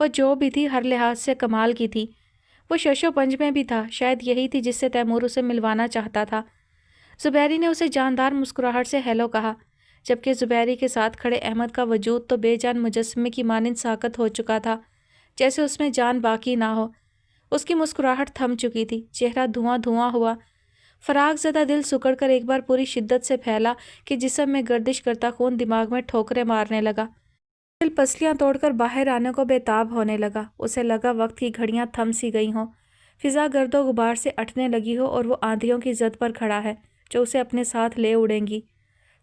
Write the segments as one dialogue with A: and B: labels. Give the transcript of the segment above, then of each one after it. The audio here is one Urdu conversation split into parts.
A: وہ جو بھی تھی ہر لحاظ سے کمال کی تھی۔ وہ شش و پنج میں بھی تھا، شاید یہی تھی جس سے تیمور اسے ملوانا چاہتا تھا۔ زبیری نے اسے جاندار مسکراہٹ سے ہیلو کہا، جبکہ زبیری کے ساتھ کھڑے احمد کا وجود تو بے جان مجسمے کی مانند ساکت ہو چکا تھا، جیسے اس میں جان باقی نہ ہو۔ اس کی مسکراہٹ تھم چکی تھی، چہرہ دھواں دھواں ہوا، فراق زدہ دل سکڑ کر ایک بار پوری شدت سے پھیلا کہ جسم میں گردش کرتا خون دماغ میں ٹھوکریں مارنے لگا۔ دل پسلیاں توڑ کر باہر آنے کو بے تاب ہونے لگا۔ اسے لگا وقت کی گھڑیاں تھم سی گئی ہوں، فضا گرد و غبار سے اٹھنے لگی ہو اور وہ آندھیوں کی زد پر کھڑا ہے جو اسے اپنے ساتھ لے اڑیں گی۔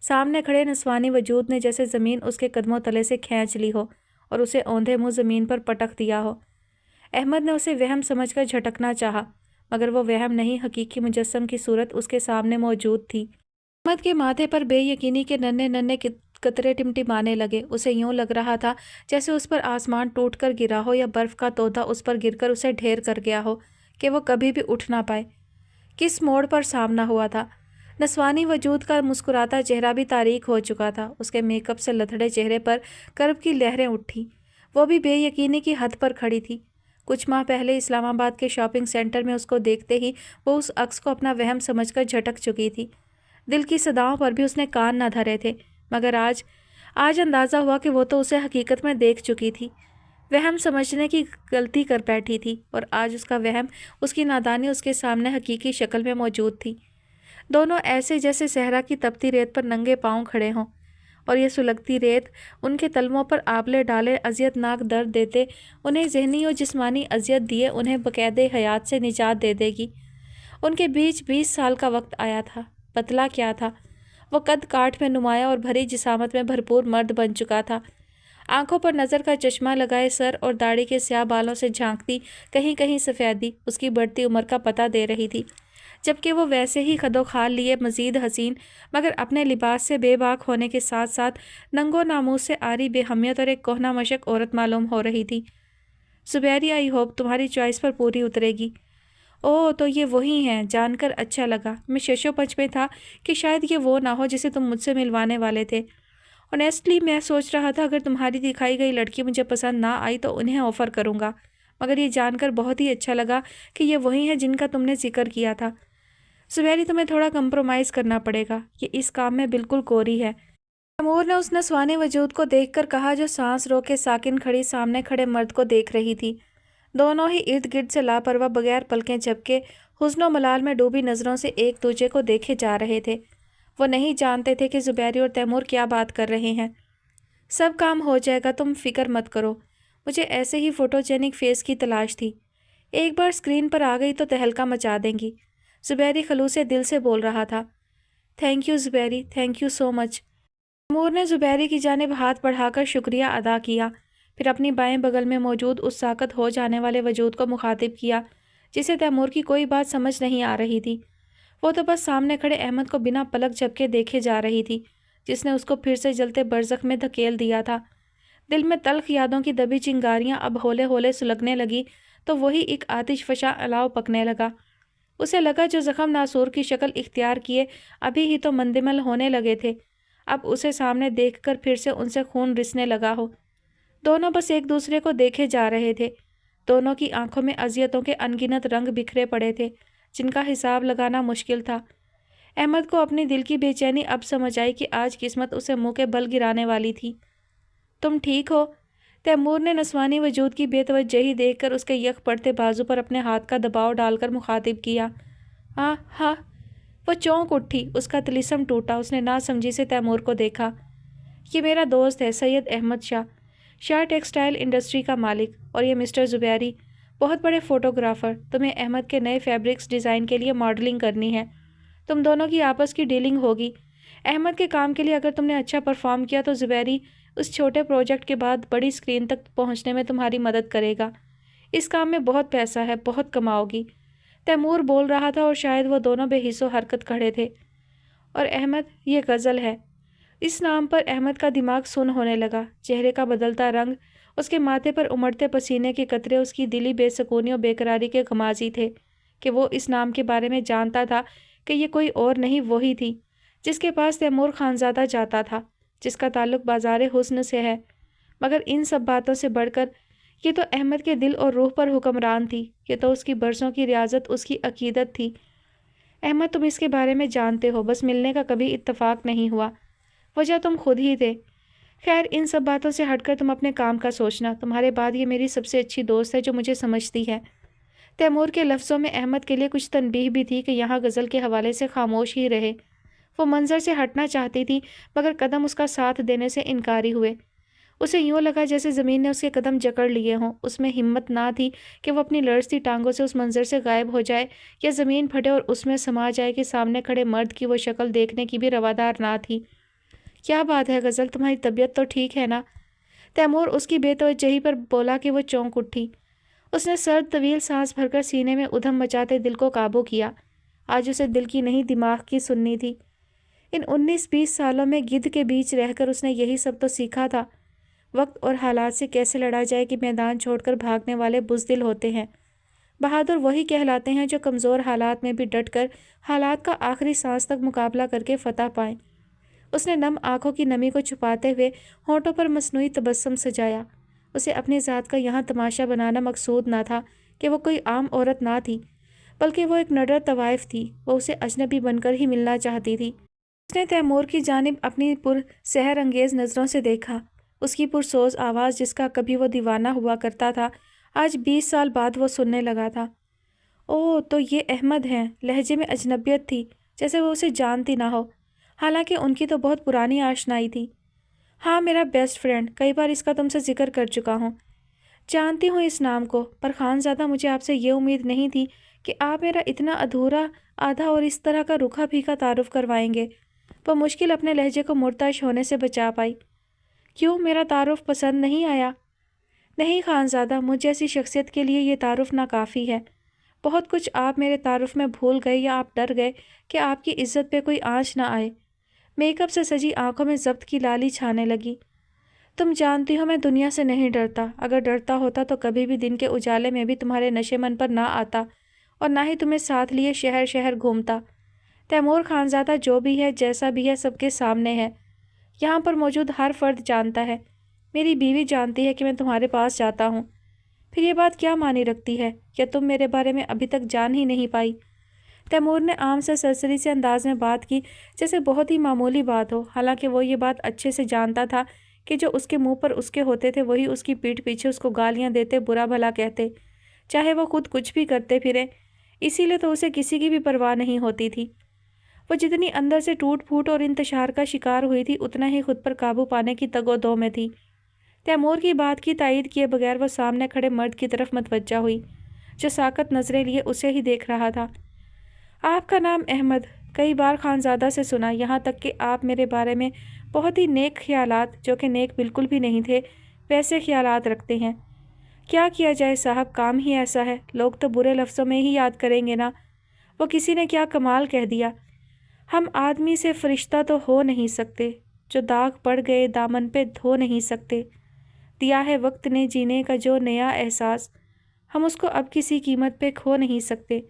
A: سامنے کھڑے نسوانی وجود نے جیسے زمین اس کے قدموں تلے سے کھینچ لی ہو اور اسے اوندھے منہ زمین پر پٹک دیا ہو۔ احمد نے اسے وہم سمجھ کر جھٹکنا چاہا، مگر وہ وہم نہیں، حقیقی مجسم کی صورت اس کے سامنے موجود تھی۔ احمد کے ماتھے پر بے یقینی کے ننھے ننھے قطرے ٹمٹمانے لگے۔ اسے یوں لگ رہا تھا جیسے اس پر آسمان ٹوٹ کر گرا ہو یا برف کا تودا اس پر گر کر اسے ڈھیر کر گیا ہو کہ وہ کبھی بھی اٹھ نہ پائے۔ کس موڑ پر سامنا ہوا تھا؟ نسوانی وجود کا مسکراتا چہرہ بھی تاریک ہو چکا تھا۔ اس کے میک اپ سے لتھڑے چہرے پر کرب کی لہریں اٹھی۔ وہ بھی بے یقینی کی حد پر کھڑی تھی۔ کچھ ماہ پہلے اسلام آباد کے شاپنگ سینٹر میں اس کو دیکھتے ہی وہ اس عکس کو اپنا وہم سمجھ کر جھٹک چکی تھی۔ دل کی صداؤں پر بھی اس نے کان نہ دھرے تھے، مگر آج اندازہ ہوا کہ وہ تو اسے حقیقت میں دیکھ چکی تھی، وہم سمجھنے کی غلطی کر بیٹھی تھی، اور آج اس کا وہم، اس کی نادانی اس کے سامنے حقیقی شکل میں موجود تھی۔ دونوں ایسے جیسے صحرا کی تپتی ریت پر ننگے پاؤں کھڑے ہوں، اور یہ سلگتی ریت ان کے تلووں پر آبلے ڈالے اذیت ناک درد دیتے، انہیں ذہنی اور جسمانی اذیت دیے انہیں بقید حیات سے نجات دے دے گی۔ ان کے بیچ 20 سال کا وقت آیا تھا۔ بتلا کیا تھا؟ وہ قد کاٹ میں نمایاں اور بھری جسامت میں بھرپور مرد بن چکا تھا۔ آنکھوں پر نظر کا چشمہ لگائے، سر اور داڑھی کے سیاہ بالوں سے جھانکتی کہیں کہیں سفیدی اس کی بڑھتی عمر کا پتہ دے رہی تھی، جبکہ وہ ویسے ہی خد و خال لیے مزید حسین، مگر اپنے لباس سے بے باک ہونے کے ساتھ ساتھ ننگو ناموس سے آری بے حمیت اور ایک کہنہ مشق عورت معلوم ہو رہی تھی۔ زبیری، آئی ہوپ تمہاری چوائس پر پوری اترے گی۔ اوہ، تو یہ وہی ہیں، جان کر اچھا لگا۔ میں ششو پنج میں تھا کہ شاید یہ وہ نہ ہو جسے تم مجھ سے ملوانے والے تھے۔ آنیسٹلی میں سوچ رہا تھا اگر تمہاری دکھائی گئی لڑکی مجھے پسند نہ آئی تو انہیں آفر کروں گا، مگر یہ جان کر بہت ہی اچھا لگا کہ یہ وہی ہیں جن کا تم نے ذکر کیا تھا۔ زبیری، تمہیں تھوڑا کمپرومائز کرنا پڑے گا، یہ اس کام میں بالکل کوری ہے۔ تیمور نے اس نسوانے وجود کو دیکھ کر کہا جو سانس روک کے ساکن کھڑی سامنے کھڑے مرد کو دیکھ رہی تھی۔ دونوں ہی ارد گرد سے لاپرواہ بغیر پلکیں جھپکے حزن و ملال میں ڈوبی نظروں سے ایک دوسرے کو دیکھے جا رہے تھے۔ وہ نہیں جانتے تھے کہ زبیری اور تیمور کیا بات کر رہے ہیں۔ سب کام ہو جائے گا، تم فکر مت کرو، مجھے ایسے ہی فوٹوجینک فیس کی تلاش تھی، ایک بار اسکرین پر آ گئی تو تہلکہ مچا دیں گی۔ زبیری خلوص دل سے بول رہا تھا۔ Thank you Zubairi, thank you so much. Taimur نے زبیری کی جانب ہاتھ بڑھا کر شکریہ ادا کیا، پھر اپنی بائیں بغل میں موجود اس ساکت ہو جانے والے وجود کو مخاطب کیا جسے تیمور کی کوئی بات سمجھ نہیں آ رہی تھی۔ وہ تو بس سامنے کھڑے احمد کو بنا پلک جھپکے دیکھے جا رہی تھی، جس نے اس کو پھر سے جلتے برزخ میں دھکیل دیا تھا۔ دل میں تلخ یادوں کی دبی چنگاریاں اب ہولے ہولے سلگنے لگی تو وہی ایک آتش فشاں الاؤ پکنے لگا۔ اسے لگا جو زخم ناسور کی شکل اختیار کیے ابھی ہی تو مندمل ہونے لگے تھے، اب اسے سامنے دیکھ کر پھر سے ان سے خون رسنے لگا ہو۔ دونوں بس ایک دوسرے کو دیکھے جا رہے تھے۔ دونوں کی آنکھوں میں اذیتوں کے انگنت رنگ بکھرے پڑے تھے جن کا حساب لگانا مشکل تھا۔ احمد کو اپنی دل کی بے چینی اب سمجھ آئی کہ آج قسمت اسے منہ کے بل گرانے والی تھی۔ تم ٹھیک ہو؟ تیمور نے نسوانی وجود کی بے توجہی دیکھ کر اس کے یک پڑتے بازو پر اپنے ہاتھ کا دباؤ ڈال کر مخاطب کیا۔ ہاں ہاں۔ وہ چونک اٹھی، اس کا طلسم ٹوٹا، اس نے ناسمجھی سے تیمور کو دیکھا۔ یہ میرا دوست ہے، سید احمد شاہ ٹیکسٹائل انڈسٹری کا مالک، اور یہ مسٹر زبیری، بہت بڑے فوٹوگرافر۔ تمہیں احمد کے نئے فیبرکس ڈیزائن کے لیے ماڈلنگ کرنی ہے، تم دونوں کی آپس کی ڈیلنگ ہوگی۔ احمد کے کام کے لیے اگر تم نے اچھا پرفارم کیا تو زبیری اس چھوٹے پروجیکٹ کے بعد بڑی اسکرین تک پہنچنے میں تمہاری مدد کرے گا۔ اس کام میں بہت پیسہ ہے، بہت کماؤ گی۔ تیمور بول رہا تھا اور شاید وہ دونوں بے حس و حرکت کھڑے تھے۔ اور احمد، یہ غزل ہے۔ اس نام پر احمد کا دماغ سن ہونے لگا، چہرے کا بدلتا رنگ، اس کے ماتھے پر امڑتے پسینے کے قطرے اس کی دلی بے سکونی و بے قراری کے غمازی تھے کہ وہ اس نام کے بارے میں جانتا تھا کہ یہ کوئی اور نہیں وہی تھی جس کے پاس تیمور خانزادہ جاتا تھا، جس کا تعلق بازار حسن سے ہے۔ مگر ان سب باتوں سے بڑھ کر یہ تو احمد کے دل اور روح پر حکمران تھی، یہ تو اس کی برسوں کی ریاضت، اس کی عقیدت تھی۔ احمد تم اس کے بارے میں جانتے ہو، بس ملنے کا کبھی اتفاق نہیں ہوا، وجہ تم خود ہی تھے۔ خیر ان سب باتوں سے ہٹ کر تم اپنے کام کا سوچنا، تمہارے بعد یہ میری سب سے اچھی دوست ہے جو مجھے سمجھتی ہے۔ تیمور کے لفظوں میں احمد کے لیے کچھ تنبیہ بھی تھی کہ یہاں غزل کے حوالے سے خاموش ہی رہے۔ وہ منظر سے ہٹنا چاہتی تھی مگر قدم اس کا ساتھ دینے سے انکاری ہوئے۔ اسے یوں لگا جیسے زمین نے اس کے قدم جکڑ لیے ہوں۔ اس میں ہمت نہ تھی کہ وہ اپنی لرزتی ٹانگوں سے اس منظر سے غائب ہو جائے یا زمین پھٹے اور اس میں سما جائے کہ سامنے کھڑے مرد کی وہ شکل دیکھنے کی بھی روادار نہ تھی۔ کیا بات ہے غزل، تمہاری طبیعت تو ٹھیک ہے نا؟ تیمور اس کی بے توجہی پر بولا کہ وہ چونک اٹھی۔ اس نے سرد طویل سانس بھر کر سینے میں ادھم مچاتے دل کو قابو کیا۔ آج اسے دل کی نہیں دماغ کی سننی تھی۔ ان 19-20 سالوں میں گدھ کے بیچ رہ کر اس نے یہی سب تو سیکھا تھا، وقت اور حالات سے کیسے لڑا جائے کہ میدان چھوڑ کر بھاگنے والے بزدل ہوتے ہیں۔ بہادر وہی کہلاتے ہیں جو کمزور حالات میں بھی ڈٹ کر حالات کا آخری سانس تک مقابلہ کر کے فتح پائیں۔ اس نے نم آنکھوں کی نمی کو چھپاتے ہوئے ہونٹوں پر مصنوعی تبسم سجایا۔ اسے اپنی ذات کا یہاں تماشا بنانا مقصود نہ تھا کہ وہ کوئی عام عورت نہ تھی، بلکہ وہ ایک نڈر طوائف تھی۔ وہ اسے اجنبی بن کر ہی ملنا چاہتی تھی۔ اس نے تیمور کی جانب اپنی سحر انگیز نظروں سے دیکھا۔ اس کی پرسوز آواز جس کا کبھی وہ دیوانہ ہوا کرتا تھا، آج 20 سال بعد وہ سننے لگا تھا۔ اوہ تو یہ احمد ہیں۔ لہجے میں اجنبیت تھی، جیسے وہ اسے جانتی نہ ہو، حالانکہ ان کی تو بہت پرانی آشنائی تھی۔ ہاں میرا بیسٹ فرینڈ، کئی بار اس کا تم سے ذکر کر چکا ہوں۔ جانتی ہوں اس نام کو، پر خانزادہ مجھے آپ سے یہ امید نہیں تھی کہ آپ میرا اتنا ادھورا، آدھا اور اس طرح کا رکھا پھیکا تعارف کروائیں گے۔ وہ مشکل اپنے لہجے کو مرتعش ہونے سے بچا پائی۔ کیوں، میرا تعارف پسند نہیں آیا؟ نہیں خانزادہ، مجھ جیسی شخصیت کے لیے یہ تعارف ناکافی ہے۔ بہت کچھ آپ میرے تعارف میں بھول گئے یا آپ ڈر گئے کہ آپ کی عزت پہ کوئی آنچ نہ آئے۔ میک اپ سے سجی آنکھوں میں ضبط کی لالی چھانے لگی۔ تم جانتی ہو میں دنیا سے نہیں ڈرتا، اگر ڈرتا ہوتا تو کبھی بھی دن کے اجالے میں بھی تمہارے نشے من پر نہ آتا اور نہ ہی تمہیں ساتھ لیے شہر شہر گھومتا۔ تیمور خانزادہ جو بھی ہے، جیسا بھی ہے، سب کے سامنے ہے، یہاں پر موجود ہر فرد جانتا ہے۔ میری بیوی جانتی ہے کہ میں تمہارے پاس جاتا ہوں۔ پھر یہ بات کیا معنی رکھتی ہے؟ کیا تم میرے بارے میں ابھی تک جان ہی نہیں پائی؟ تیمور نے عام سے سرسری سے انداز میں بات کی، جیسے بہت ہی معمولی بات ہو، حالانکہ وہ یہ بات اچھے سے جانتا تھا کہ جو اس کے منہ پر اس کے ہوتے تھے وہی اس کی پیٹھ پیچھے اس کو گالیاں دیتے، برا بھلا کہتے، چاہے وہ خود کچھ بھی کرتے پھرے۔ اسی لیے تو اسے کسی کی بھی پرواہ نہیں ہوتی تھی۔ وہ جتنی اندر سے ٹوٹ پھوٹ اور انتشار کا شکار ہوئی تھی، اتنا ہی خود پر قابو پانے کی تگ و دو میں تھی۔ تیمور کی بات کی تائید کیے بغیر وہ سامنے کھڑے مرد کی طرف متوجہ ہوئی، جو ساکت نظریں لیے اسے ہی دیکھ رہا تھا۔ آپ کا نام احمد کئی بار خانزادہ سے سنا، یہاں تک کہ آپ میرے بارے میں بہت ہی نیک خیالات، جو کہ نیک بالکل بھی نہیں تھے، ویسے خیالات رکھتے ہیں۔ کیا کیا جائے صاحب، کام ہی ایسا ہے، لوگ تو برے لفظوں میں ہی یاد کریں گے نا۔ وہ کسی نے کیا کمال کہہ دیا، ہم آدمی سے فرشتہ تو ہو نہیں سکتے، جو داغ پڑ گئے دامن پہ دھو نہیں سکتے، دیا ہے وقت نے جینے کا جو نیا احساس، ہم اس کو اب کسی قیمت پہ کھو نہیں سکتے۔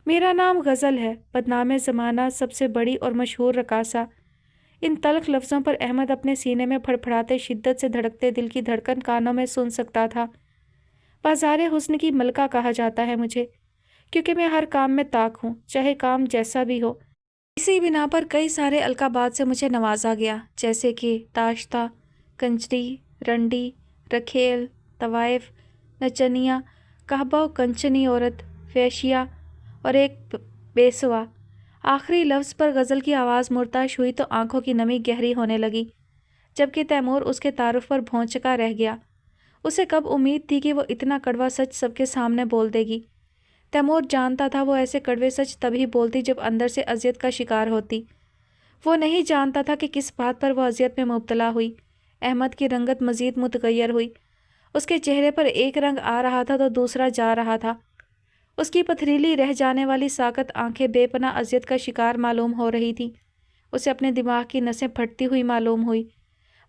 A: میرا نام غزل ہے، بدنام زمانہ، سب سے بڑی اور مشہور رقاصہ۔ ان تلخ لفظوں پر احمد اپنے سینے میں پھڑپھڑاتے شدت سے دھڑکتے دل کی دھڑکن کانوں میں سن سکتا تھا۔ بازار حسن کی ملکہ کہا جاتا ہے مجھے، کیونکہ میں ہر کام میں طاق ہوں، چاہے کام جیسا بھی ہو۔ اسی بنا پر کئی سارے القابات سے مجھے نوازا گیا، جیسے کہ داشتہ، کنجری، رنڈی، رکھیل، طوائف، نچنیا، کعبہ و کنچنی عورت، ویشیا اور ایک بیسوا۔ آخری لفظ پر غزل کی آواز مرتعش ہوئی تو آنکھوں کی نمی گہری ہونے لگی، جبکہ تیمور اس کے تعارف پر بھونچکا رہ گیا۔ اسے کب امید تھی کہ وہ اتنا کڑوا سچ سب کے سامنے بول دے گی؟ تیمور جانتا تھا وہ ایسے کڑوے سچ تبھی بولتی جب اندر سے اذیت کا شکار ہوتی۔ وہ نہیں جانتا تھا کہ کس بات پر وہ اذیت میں مبتلا ہوئی۔ احمد کی رنگت مزید متغیر ہوئی، اس کے چہرے پر ایک رنگ آ رہا تھا تو دوسرا جا رہا تھا۔ اس کی پتھریلی رہ جانے والی ساکت آنکھیں بے پناہ اذیت کا شکار معلوم ہو رہی تھیں۔ اسے اپنے دماغ کی نسیں پھٹتی ہوئی معلوم ہوئی۔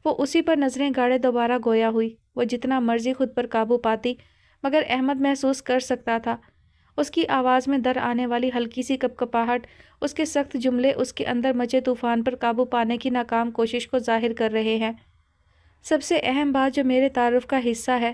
A: وہ اسی پر نظریں گاڑے دوبارہ گویا ہوئی۔ وہ جتنا مرضی خود پر قابو پاتی، مگر احمد محسوس کر سکتا تھا اس کی آواز میں در آنے والی ہلکی سی کپکپاہٹ، اس کے سخت جملے اس کے اندر مچے طوفان پر قابو پانے کی ناکام کوشش کو ظاہر کر رہے ہیں۔ سب سے اہم بات جو میرے تعارف کا حصہ ہے،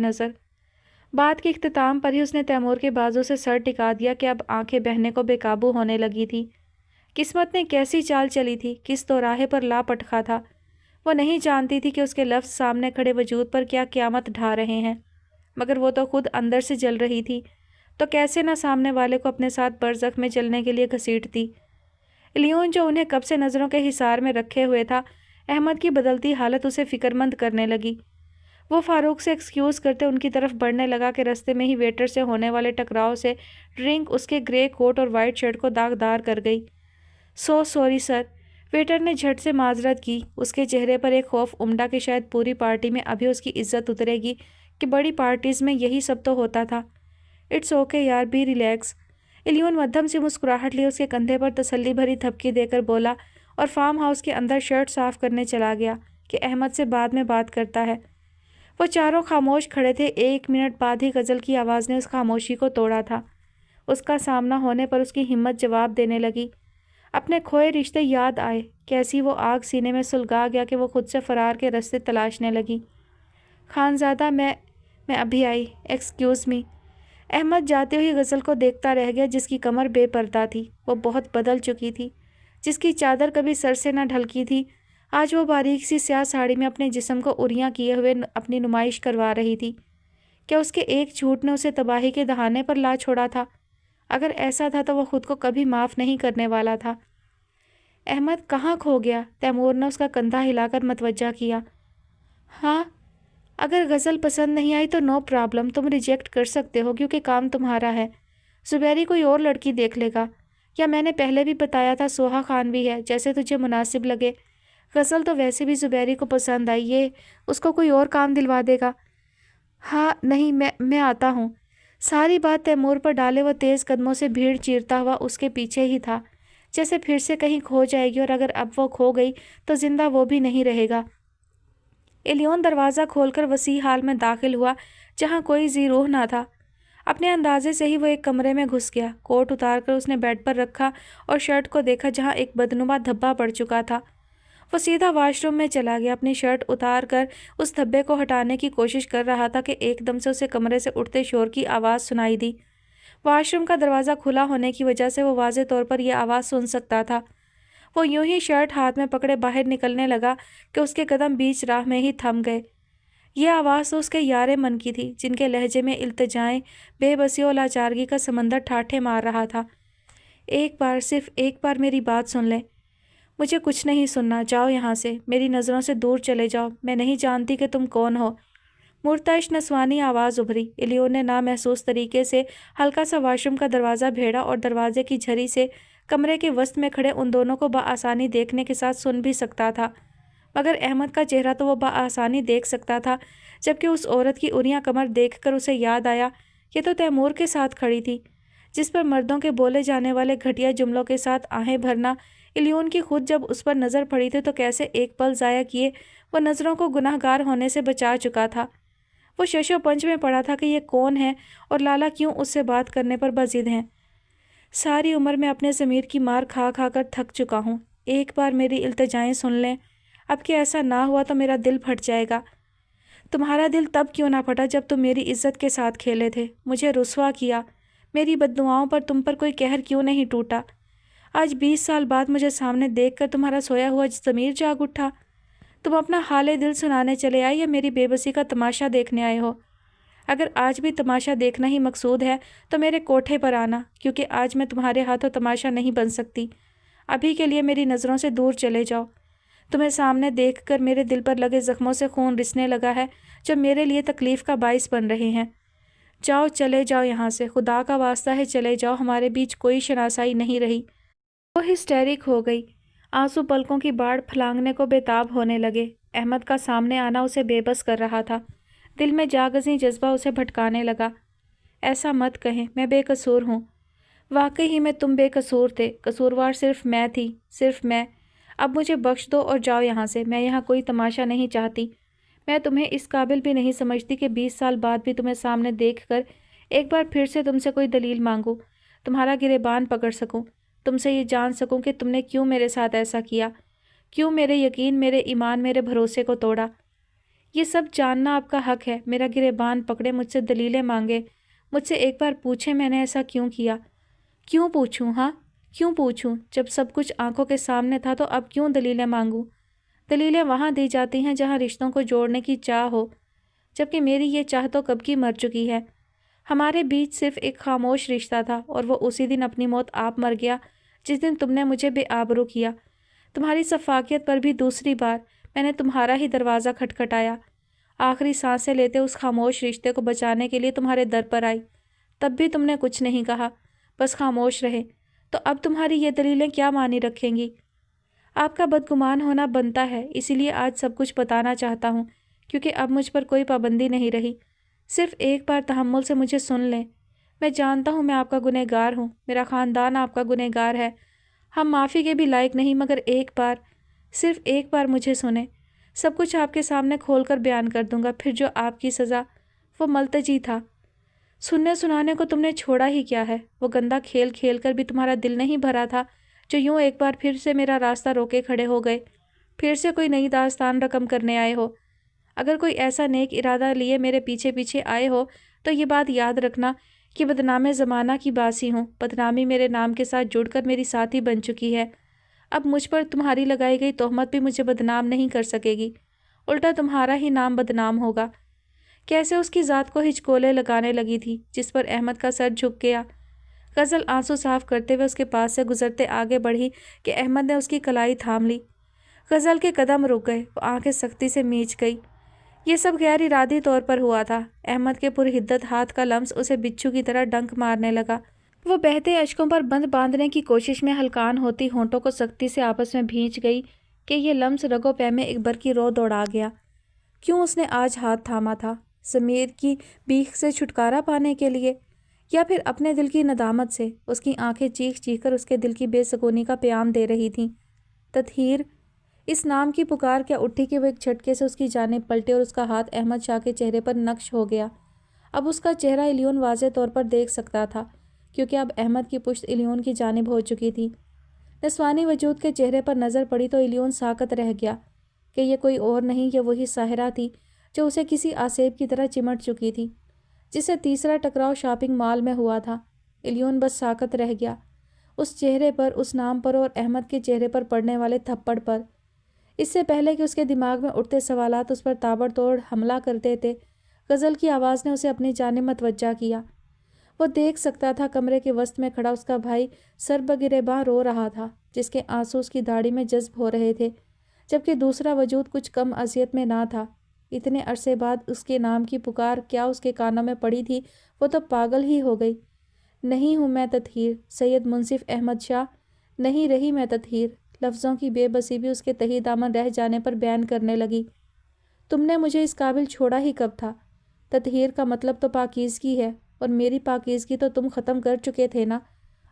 A: نظر۔ بات کے اختتام پر ہی اس نے تیمور کے بازو سے سر ٹکا دیا کہ اب آنکھیں بہنے کو بے قابو ہونے لگی تھی۔ قسمت نے کیسی چال چلی تھی، کس دوراہے پر لا پٹخا تھا۔ وہ نہیں جانتی تھی کہ اس کے لفظ سامنے کھڑے وجود پر کیا قیامت ڈھا رہے ہیں، مگر وہ تو خود اندر سے جل رہی تھی، تو کیسے نہ سامنے والے کو اپنے ساتھ برزخ میں جلنے کے لیے گھسیٹتی۔ الیون جو انہیں کب سے نظروں کے حصار میں رکھے ہوئے تھا، احمد کی بدلتی حالت اسے فکرمند کرنے لگی۔ وہ فاروق سے ایکسکیوز کرتے ان کی طرف بڑھنے لگا کہ رستے میں ہی ویٹر سے ہونے والے ٹکراؤ سے ڈرنک اس کے گرے کوٹ اور وائٹ شرٹ کو داغدار کر گئی۔ سو سوری سر، ویٹر نے جھٹ سے معذرت کی۔ اس کے چہرے پر ایک خوف امڈا کہ شاید پوری پارٹی میں ابھی اس کی عزت اترے گی، کہ بڑی پارٹیز میں یہی سب تو ہوتا تھا۔ اٹس اوکے یار، بی ریلیکس۔ الیون مدھم سے مسکراہٹ لیے اس کے کندھے پر تسلی بھری تھپکی دے کر بولا اور فارم ہاؤس کے اندر شرٹ صاف کرنے چلا گیا کہ احمد سے بعد میں بات کرتا ہے۔ وہ چاروں خاموش کھڑے تھے۔ 1 منٹ بعد ہی غزل کی آواز نے اس خاموشی کو توڑا تھا۔ اس کا سامنا ہونے پر اس کی ہمت جواب دینے لگی۔ اپنے کھوئے رشتے یاد آئے، کیسی وہ آگ سینے میں سلگا گیا کہ وہ خود سے فرار کے رستے تلاشنے لگی۔ خانزادہ میں ابھی آئی، ایکسکیوز می۔ احمد جاتے ہوئے غزل کو دیکھتا رہ گیا، جس کی کمر بے پردہ تھی، وہ بہت بدل چکی تھی۔ جس کی چادر کبھی سر سے نہ ڈھلکی تھی، آج وہ باریک سی سیاہ ساڑی میں اپنے جسم کو اریاں کیے ہوئے اپنی نمائش کروا رہی تھی۔ کیا اس کے ایک جھوٹ نے اسے تباہی کے دہانے پر لا چھوڑا تھا؟ اگر ایسا تھا تو وہ خود کو کبھی معاف نہیں کرنے والا تھا۔ احمد کہاں کھو گیا؟ تیمور نے اس کا کندھا ہلا کر متوجہ کیا۔ ہاں، اگر غزل پسند نہیں آئی تو نو پرابلم، تم ریجیکٹ کر سکتے ہو کیونکہ کام تمہارا ہے۔ زبیری کوئی اور لڑکی دیکھ لے گا، یا میں نے پہلے بھی بتایا تھا سوہا خان بھی ہے، جیسے تجھے مناسب لگے۔ غزل تو ویسے بھی زبیری کو پسند آئی، یہ اس کو کوئی اور کام دلوا دے گا۔ ہاں نہیں، میں آتا ہوں۔ ساری بات تیمور پر ڈالے وہ تیز قدموں سے بھیڑ چیرتا ہوا اس کے پیچھے ہی تھا، جیسے پھر سے کہیں کھو جائے گی، اور اگر اب وہ کھو گئی تو زندہ وہ بھی نہیں رہے گا۔ الیون دروازہ کھول کر وسیع ہال میں داخل ہوا جہاں کوئی ذی روح نہ تھا۔ اپنے اندازے سے ہی وہ ایک کمرے میں گھس گیا۔ کوٹ اتار کر اس نے بیڈ پر رکھا اور شرٹ کو دیکھا جہاں ایک بدنما دھبا پڑ چکا تھا۔ وہ سیدھا واش روم میں چلا گیا، اپنی شرٹ اتار کر اس دھبے کو ہٹانے کی کوشش کر رہا تھا کہ ایک دم سے اسے کمرے سے اٹھتے شور کی آواز سنائی دی۔ واش روم کا دروازہ کھلا ہونے کی وجہ سے وہ واضح طور پر یہ آواز سن سکتا تھا۔ وہ یوں ہی شرٹ ہاتھ میں پکڑے باہر نکلنے لگا کہ اس کے قدم بیچ راہ میں ہی تھم گئے۔ یہ آواز تو اس کے یار من کی تھی، جن کے لہجے میں التجائیں، بے بسی اور لاچارگی کا سمندر ٹھاٹھے مار رہا تھا۔ ایک بار، صرف ایک بار میری بات سن لیں۔ مجھے کچھ نہیں سننا، جاؤ یہاں سے، میری نظروں سے دور چلے جاؤ، میں نہیں جانتی کہ تم کون ہو۔ مرتعش نسوانی آواز ابھری۔ الیون نے نامحسوس طریقے سے ہلکا سا واش روم کا دروازہ بھیڑا اور دروازے کی جھری سے کمرے کے وسط میں کھڑے ان دونوں کو بآسانی دیکھنے کے ساتھ سن بھی سکتا تھا، مگر احمد کا چہرہ تو وہ بآسانی دیکھ سکتا تھا، جبکہ اس عورت کی اریاں کمر دیکھ کر اسے یاد آیا یہ تو تیمور کے ساتھ کھڑی تھی، جس پر مردوں کے بولے جانے والے گھٹیا جملوں کے ساتھ آہیں بھرنا الیون کی خود جب اس پر نظر پڑی تھی تو کیسے ایک پل ضائع کیے وہ نظروں کو گناہ گار ہونے سے بچا چکا تھا۔ وہ شش و پنج میں پڑا تھا کہ یہ کون ہے اور لالا کیوں اس سے بات کرنے پر بضد ہیں۔ ساری عمر میں اپنے ضمیر کی مار کھا کھا کر تھک چکا ہوں، ایک بار میری التجائیں سن لیں۔ اب کہ ایسا نہ ہوا تو میرا دل پھٹ جائے گا۔ تمہارا دل تب کیوں نہ پھٹا جب تم میری عزت کے ساتھ کھیلے تھے، مجھے رسوا کیا، میری بددعاؤں پر تم پر کوئی قہر کیوں نہیں ٹوٹا؟ آج 20 سال بعد مجھے سامنے دیکھ کر تمہارا سویا ہوا ضمیر جاگ اٹھا؟ تم اپنا حال دل سنانے چلے آئے یا میری بے بسی کا تماشا دیکھنے آئے ہو؟ اگر آج بھی تماشا دیکھنا ہی مقصود ہے تو میرے کوٹھے پر آنا، کیونکہ آج میں تمہارے ہاتھوں تماشا نہیں بن سکتی۔ ابھی کے لیے میری نظروں سے دور چلے جاؤ۔ تمہیں سامنے دیکھ کر میرے دل پر لگے زخموں سے خون رسنے لگا ہے جو میرے لیے تکلیف کا باعث بن رہے ہیں۔ جاؤ، چلے جاؤ یہاں سے، خدا کا واسطہ ہے چلے جاؤ، ہمارے بیچ کوئی شناسائی نہیں رہی۔ وہ ہسٹیرک ہو گئی، آنسو پلکوں کی باڑ پھلانگنے کو بے تاب ہونے لگے۔ احمد کا سامنے آنا اسے بے بس کر رہا تھا، دل میں جاگزیں جذبہ اسے بھٹکانے لگا۔ ایسا مت کہیں، میں بے قصور ہوں۔ واقعی ہی میں تم بے قصور تھے، قصوروار صرف میں تھی، صرف میں۔ اب مجھے بخش دو اور جاؤ یہاں سے، میں یہاں کوئی تماشا نہیں چاہتی۔ میں تمہیں اس قابل بھی نہیں سمجھتی کہ 20 سال بعد بھی تمہیں سامنے دیکھ کر ایک بار پھر سے تم سے کوئی دلیل مانگوں، تمہارا گریبان پکڑ سکوں، تم سے یہ جان سکوں کہ تم نے کیوں میرے ساتھ ایسا کیا، کیوں میرے یقین، میرے ایمان، میرے بھروسے کو توڑا۔ یہ سب جاننا آپ کا حق ہے۔ میرا گریبان پکڑے، مجھ سے دلیلیں مانگے، مجھ سے ایک بار پوچھے میں نے ایسا کیوں کیا۔ کیوں پوچھوں؟ ہاں کیوں پوچھوں؟ جب سب کچھ آنکھوں کے سامنے تھا تو اب کیوں دلیلیں مانگوں؟ دلیلیں وہاں دی جاتی ہیں جہاں رشتوں کو جوڑنے کی چاہ ہو، جبکہ میری یہ چاہ تو کب کی مر چکی ہے۔ ہمارے بیچ صرف ایک خاموش رشتہ تھا اور وہ اسی دن اپنی موت آپ مر گیا جس دن تم نے مجھے بے آبرو کیا۔ تمہاری سفاکیت پر بھی دوسری بار میں نے تمہارا ہی دروازہ کھٹکھٹایا۔ آخری سانسیں لیتے اس خاموش رشتے کو بچانے کے لیے تمہارے در پر آئی، تب بھی تم نے کچھ نہیں کہا، بس خاموش رہے۔ تو اب تمہاری یہ دلیلیں کیا معنی رکھیں گی؟ آپ کا بدگمان ہونا بنتا ہے، اسی لیے آج سب کچھ بتانا چاہتا ہوں، کیونکہ اب مجھ پر کوئی پابندی نہیں رہی۔ صرف ایک بار تحمل سے مجھے سن لیں۔ میں جانتا ہوں میں آپ کا گنہگار ہوں، میرا خاندان آپ کا گنہگار ہے، ہم معافی کے بھی لائق نہیں، مگر ایک بار، صرف ایک بار مجھے سنیں۔ سب کچھ آپ کے سامنے کھول کر بیان کر دوں گا، پھر جو آپ کی سزا، وہ ملتجی تھا۔ سننے سنانے کو تم نے چھوڑا ہی کیا ہے؟ وہ گندا کھیل کھیل کر بھی تمہارا دل نہیں بھرا تھا جو یوں ایک بار پھر سے میرا راستہ روکے کھڑے ہو گئے، پھر سے کوئی نئی داستان رقم کرنے آئے ہو۔ اگر کوئی ایسا نیک ارادہ لیے میرے پیچھے پیچھے آئے ہو تو یہ بات یاد رکھنا کہ بدنام زمانہ کی باسی ہوں۔ بدنامی میرے نام کے ساتھ جڑ کر میری ساتھی بن چکی ہے۔ اب مجھ پر تمہاری لگائی گئی تہمت بھی مجھے بدنام نہیں کر سکے گی، الٹا تمہارا ہی نام بدنام ہوگا۔ کیسے اس کی ذات کو ہچکولے لگانے لگی تھی جس پر احمد کا سر جھک گیا۔ غزل آنسو صاف کرتے ہوئے اس کے پاس سے گزرتے آگے بڑھی کہ احمد نے اس کی کلائی تھام لی۔ غزل کے قدم رک گئے، وہ آنکھیں سختی سے میچ گئی۔ یہ سب غیر ارادی طور پر ہوا تھا۔ احمد کے پرحدت ہاتھ کا لمس اسے بچھو کی طرح ڈنک مارنے لگا۔ وہ بہتے اشکوں پر بند باندھنے کی کوشش میں ہلکان ہوتی ہونٹوں کو سختی سے آپس میں بھینچ گئی کہ یہ لمس رگوں پہ میں ایک بر کی رو دوڑا گیا۔ کیوں اس نے آج ہاتھ تھاما تھا؟ ضمیر کی بیخ سے چھٹکارا پانے کے لیے، یا پھر اپنے دل کی ندامت سے؟ اس کی آنکھیں چیخ چیخ کر اس کے دل کی بے سکونی کا پیام دے رہی تھیں۔ تطہیر! اس نام کی پکار کیا اٹھی کہ وہ ایک جھٹکے سے اس کی جانب پلٹے اور اس کا ہاتھ احمد شاہ کے چہرے پر نقش ہو گیا۔ اب اس کا چہرہ الیون واضح طور پر دیکھ سکتا تھا، کیونکہ اب احمد کی پشت الیون کی جانب ہو چکی تھی۔ نسوانی وجود کے چہرے پر نظر پڑی تو الیون ساکت رہ گیا کہ یہ کوئی اور نہیں، یہ وہی ساحرہ تھی جو اسے کسی آسیب کی طرح چمٹ چکی تھی، جس سے تیسرا ٹکراؤ شاپنگ مال میں ہوا تھا۔ الیون بس ساکت رہ گیا، اس چہرے پر، اس نام پر اور احمد کے چہرے پر پڑنے والے تھپڑ پر۔ اس سے پہلے کہ اس کے دماغ میں اٹھتے سوالات اس پر تابڑ توڑ حملہ کرتے تھے، غزل کی آواز نے اسے اپنی جانب متوجہ کیا۔ وہ دیکھ سکتا تھا کمرے کے وسط میں کھڑا اس کا بھائی سر بگریباں رو رہا تھا، جس کے آنسو اس کی داڑھی میں جذب ہو رہے تھے، جبکہ دوسرا وجود کچھ کم اذیت میں نہ تھا۔ اتنے عرصے بعد اس کے نام کی پکار کیا اس کے کانوں میں پڑی تھی؟ وہ تو پاگل ہی ہو گئی۔ نہیں ہوں میں تطہیر، سید منصف احمد شاہ، نہیں رہی میں تطہیر۔ لفظوں کی بے بسی بھی اس کے تہی دامن رہ جانے پر بیان کرنے لگی۔ تم نے مجھے اس قابل چھوڑا ہی کب تھا؟ تطہیر کا مطلب تو پاکیزگی ہے، اور میری پاکیزگی تو تم ختم کر چکے تھے نا۔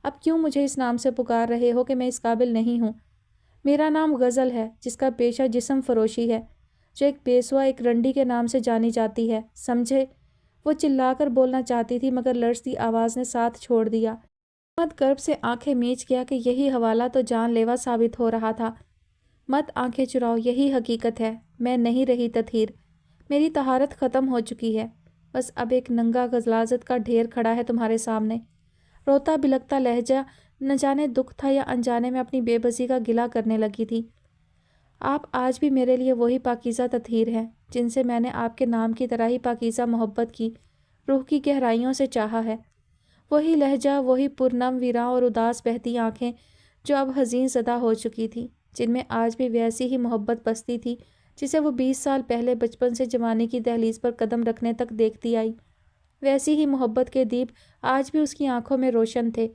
A: اب کیوں مجھے اس نام سے پکار رہے ہو کہ میں اس قابل نہیں ہوں؟ میرا نام غزل ہے، جس کا پیشہ جسم فروشی ہے، جو ایک بیسوا، ایک رنڈی کے نام سے جانی جاتی ہے، سمجھے؟ وہ چلا کر بولنا چاہتی تھی مگر لرزتی آواز نے ساتھ چھوڑ دیا۔ احمد کرب سے آنکھیں میچ گیا کہ یہی حوالہ تو جان لیوا ثابت ہو رہا تھا۔ مت آنکھیں چراؤ، یہی حقیقت ہے، میں نہیں رہی تطہیر، میری طہارت ختم ہو چکی ہے، بس اب ایک ننگا غلاظت کا ڈھیر کھڑا ہے تمہارے سامنے۔ روتا بلکتا لہجہ نہ جانے دکھ تھا یا انجانے میں اپنی بے بسی کا گلہ کرنے لگی تھی۔ آپ آج بھی میرے لیے وہی پاکیزہ تطہیر ہیں جن سے میں نے آپ کے نام کی طرح ہی پاکیزہ محبت کی، روح کی گہرائیوں سے چاہا ہے۔ وہی لہجہ، وہی پرنم ویراں اور اداس بہتی آنکھیں جو اب حزین زدہ ہو چکی تھی، جن میں آج بھی ویسی ہی محبت بستی تھی جسے وہ 20 سال پہلے بچپن سے جوانی کی دہلیز پر قدم رکھنے تک دیکھتی آئی۔ ویسی ہی محبت کے دیپ آج بھی اس کی آنکھوں میں روشن تھے،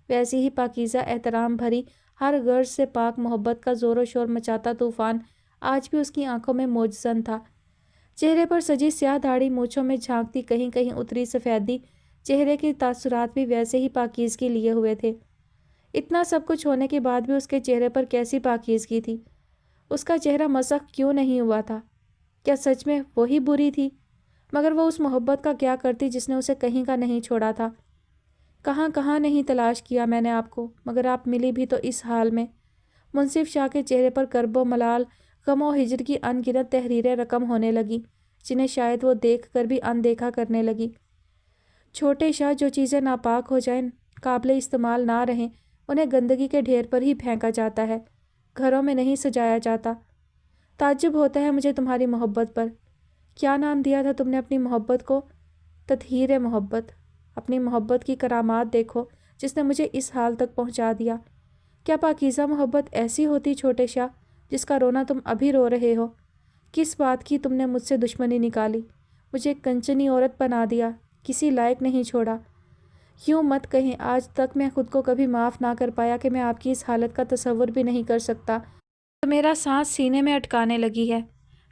A: ویسی ہی پاکیزہ احترام بھری ہر غرض سے پاک محبت کا زور و شور مچاتا طوفان آج بھی اس کی آنکھوں میں موجزن تھا۔ چہرے پر سجی سیاہ داڑھی، مونچھوں میں جھانکتی کہیں کہیں اتری سفیدی، چہرے کے تاثرات بھی ویسے ہی پاکیزگی لیے ہوئے تھے۔ اتنا سب کچھ ہونے کے بعد بھی اس کے چہرے پر کیسی پاکیزگی تھی؟ اس کا چہرہ مسخ کیوں نہیں ہوا تھا؟ کیا سچ میں وہی بری تھی؟ مگر وہ اس محبت کا کیا کرتی جس نے اسے کہیں کا نہیں چھوڑا تھا؟ کہاں کہاں نہیں تلاش کیا میں نے آپ کو، مگر آپ ملی بھی تو اس حال میں۔ منصف شاہ کے چہرے پر کرب و ملال غم و ہجر کی ان گنت تحریریں رقم ہونے لگی جنہیں شاید وہ دیکھ کر بھی اندیکھا کرنے لگی۔ چھوٹے شاہ، جو چیزیں ناپاک ہو جائیں، قابل استعمال نہ رہیں، انہیں گندگی کے ڈھیر پر ہی پھینکا جاتا ہے، گھروں میں نہیں سجایا جاتا۔ تعجب ہوتا ہے مجھے تمہاری محبت پر۔ کیا نام دیا تھا تم نے اپنی محبت کو؟ تطہیر محبت۔ اپنی محبت کی کرامات دیکھو جس نے مجھے اس حال تک پہنچا دیا۔ کیا پاکیزہ محبت ایسی ہوتی چھوٹے شاہ، جس کا رونا تم ابھی رو رہے ہو؟ کس بات کی تم نے مجھ سے دشمنی نکالی، مجھے ایک کنچنی عورت بنا دیا، کسی لائق نہیں چھوڑا؟ یوں مت کہیں، آج تک میں خود کو کبھی معاف نہ کر پایا کہ میں آپ کی اس حالت کا تصور بھی نہیں کر سکتا۔ تو میرا سانس سینے میں اٹکانے لگی ہے۔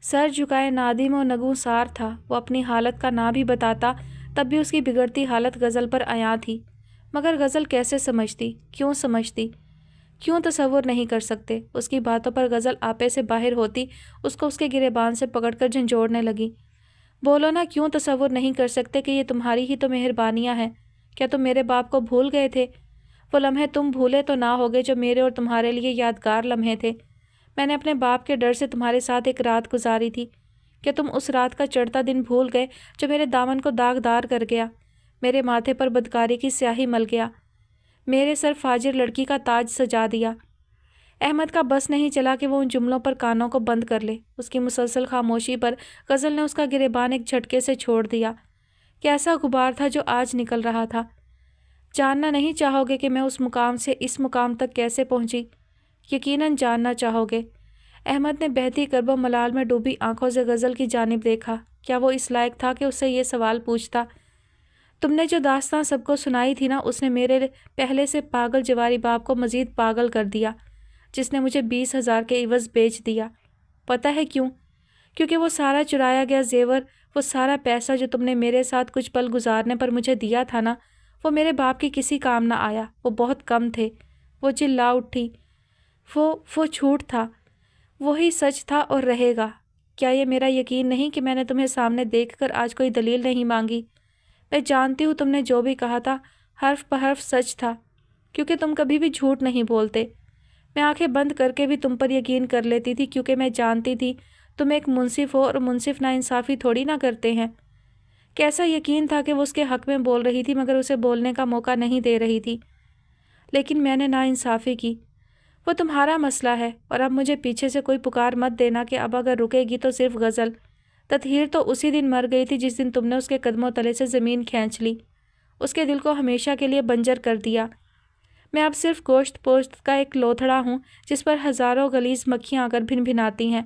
A: سر جھکائے نادم و نگوسار تھا۔ وہ اپنی حالت کا نہ بھی بتاتا تب بھی اس کی بگڑتی حالت غزل پر عیاں تھی۔ مگر غزل کیسے سمجھتی، کیوں سمجھتی، کیوں تصور نہیں کر سکتے؟ اس کی باتوں پر غزل آپے سے باہر ہوتی اس کو اس کے گریبان سے پکڑ کر جھنجھوڑنے لگی۔ بولو نا، کیوں تصور نہیں کر سکتے کہ یہ تمہاری ہی تو مہربانیاں ہیں؟ کیا تم میرے باپ کو بھول گئے تھے؟ وہ لمحے تم بھولے تو نہ ہوگے جو میرے اور تمہارے لیے یادگار لمحے تھے۔ میں نے اپنے باپ کے ڈر سے تمہارے ساتھ ایک رات گزاری تھی۔ کیا تم اس رات کا چڑھتا دن بھول گئے جو میرے دامن کو داغدار کر گیا، میرے ماتھے پر بدکاری کی سیاہی مل گیا، میرے سر فاجر لڑکی کا تاج سجا دیا؟ احمد کا بس نہیں چلا کہ وہ ان جملوں پر کانوں کو بند کر لے۔ اس کی مسلسل خاموشی پر غزل نے اس کا گریبان ایک جھٹکے سے چھوڑ دیا۔ کیسا غبار تھا جو آج نکل رہا تھا؟ جاننا نہیں چاہو گے کہ میں اس مقام سے اس مقام تک کیسے پہنچی؟ یقیناً جاننا چاہو گے۔ احمد نے بہتی کرب و ملال میں ڈوبی آنکھوں سے غزل کی جانب دیکھا۔ کیا وہ اس لائق تھا کہ اس سے یہ سوال پوچھتا؟ تم نے جو داستان سب کو سنائی تھی نا، اس نے میرے پہلے سے پاگل جواری باپ کو مزید پاگل کر دیا، جس نے مجھے 20,000 کے عوض بیچ دیا۔ پتہ ہے کیوں؟ کیونکہ وہ سارا چرایا گیا زیور، وہ سارا پیسہ جو تم نے میرے ساتھ کچھ پل گزارنے پر مجھے دیا تھا نا، وہ میرے باپ کی کسی کام نہ آیا۔ وہ بہت کم تھے۔ وہ چلا اٹھی۔ وہ جھوٹ تھا، وہی سچ تھا اور رہے گا۔ کیا یہ میرا یقین نہیں کہ میں نے تمہیں سامنے دیکھ کر آج کوئی دلیل نہیں مانگی؟ میں جانتی ہوں تم نے جو بھی کہا تھا حرف بحرف سچ تھا، کیونکہ تم کبھی بھی جھوٹ نہیں بولتے۔ میں آنکھیں بند کر کے بھی تم پر یقین کر لیتی تھی، کیونکہ میں جانتی تھی تم ایک منصف ہو اور منصف ناانصافی تھوڑی نہ کرتے ہیں۔ کیسا یقین تھا کہ وہ اس کے حق میں بول رہی تھی مگر اسے بولنے کا موقع نہیں دے رہی تھی۔ لیکن میں نے ناانصافی کی۔ وہ تمہارا مسئلہ ہے، اور اب مجھے پیچھے سے کوئی پکار مت دینا کہ اب اگر رکے گی تو صرف غزل۔ تطہیر تو اسی دن مر گئی تھی جس دن تم نے اس کے قدموں تلے سے زمین کھینچ لی، اس کے دل کو ہمیشہ کے لیے بنجر کر دیا۔ میں اب صرف گوشت پوشت کا ایک لوتھڑا ہوں جس پر ہزاروں غلیظ مکھیاں آ کر بھن بھناتی ہیں،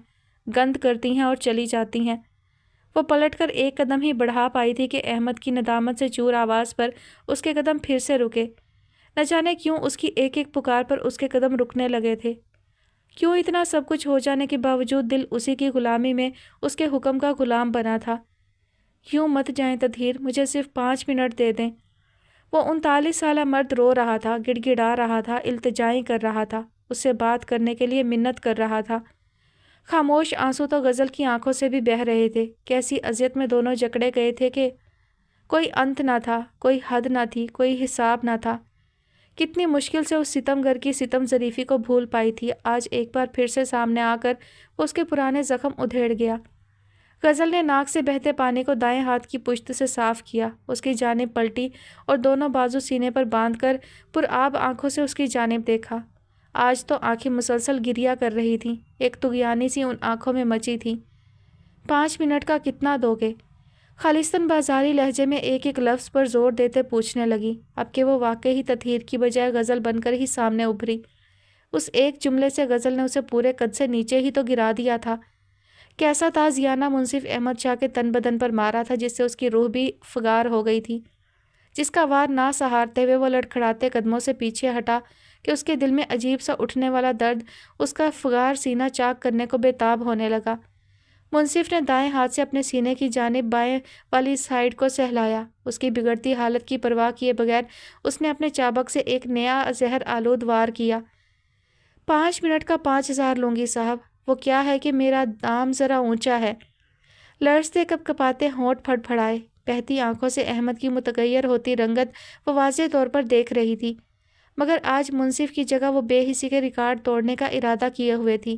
A: گند کرتی ہیں اور چلی جاتی ہیں۔ وہ پلٹ کر ایک قدم ہی بڑھا پائی تھی کہ احمد کی ندامت سے چور آواز پر اس کے قدم پھر سے رکے۔ نہ جانے کیوں اس کی ایک ایک پکار پر اس کے قدم رکنے لگے تھے۔ کیوں اتنا سب کچھ ہو جانے کے باوجود دل اسی کی غلامی میں اس کے حکم کا غلام بنا تھا۔ یوں مت جائیں تطہیر، مجھے صرف 5 منٹ دے دیں۔ وہ 39 سالہ مرد رو رہا تھا، گڑ گڑا رہا تھا، التجائیں کر رہا تھا، اس سے بات کرنے کے لیے منت کر رہا تھا۔ خاموش آنسو تو غزل کی آنکھوں سے بھی بہہ رہے تھے۔ کیسی اذیت میں دونوں جکڑے گئے تھے کہ کوئی انت نہ تھا، کوئی حد نہ تھی، کوئی حساب نہ تھا۔ کتنی مشکل سے اس ستم گر کی ستم ظریفی کو بھول پائی تھی، آج ایک بار پھر سے سامنے آ کر وہ اس کے پرانے زخم ادھیڑ گیا۔ غزل نے ناک سے بہتے پانی کو دائیں ہاتھ کی پشت سے صاف کیا، اس کی جانب پلٹی اور دونوں بازو سینے پر باندھ کر پرآب آنکھوں سے اس کی جانب دیکھا۔ آج تو آنکھیں مسلسل گریا کر رہی تھیں، ایک طغیانی سی ان آنکھوں میں مچی تھی۔ 5 منٹ کا کتنا دو گے؟ خالصتاً بازاری لہجے میں ایک ایک لفظ پر زور دیتے پوچھنے لگی، اب کہ وہ واقعی ہی تطہیر کی بجائے غزل بن کر ہی سامنے ابھری۔ اس ایک جملے سے غزل نے اسے پورے قد سے نیچے ہی تو گرا دیا تھا۔ کیسا تازیانہ منصف احمد شاہ کے تن بدن پر مارا تھا جس سے اس کی روح بھی فگار ہو گئی تھی، جس کا وار نہ سہارتے ہوئے وہ لڑکھڑاتے قدموں سے پیچھے ہٹا کہ اس کے دل میں عجیب سا اٹھنے والا درد اس کا فگار سینہ چاک کرنے کو بے تاب ہونے لگا۔ منصف نے دائیں ہاتھ سے اپنے سینے کی جانب بائیں والی سائیڈ کو سہلایا۔ اس کی بگڑتی حالت کی پرواہ کیے بغیر اس نے اپنے چابک سے ایک نیا زہر آلود وار کیا۔ 5 منٹ کا 5,000 لوں گی صاحب۔ وہ کیا ہے کہ میرا دام ذرا اونچا ہے۔ لرزتے کپ کپاتے ہونٹ پھڑ پھڑائے، بہتی آنکھوں سے احمد کی متغیر ہوتی رنگت وہ واضح طور پر دیکھ رہی تھی، مگر آج منصف کی جگہ وہ بے حسی کے ریکارڈ توڑنے کا ارادہ کیے ہوئے تھی۔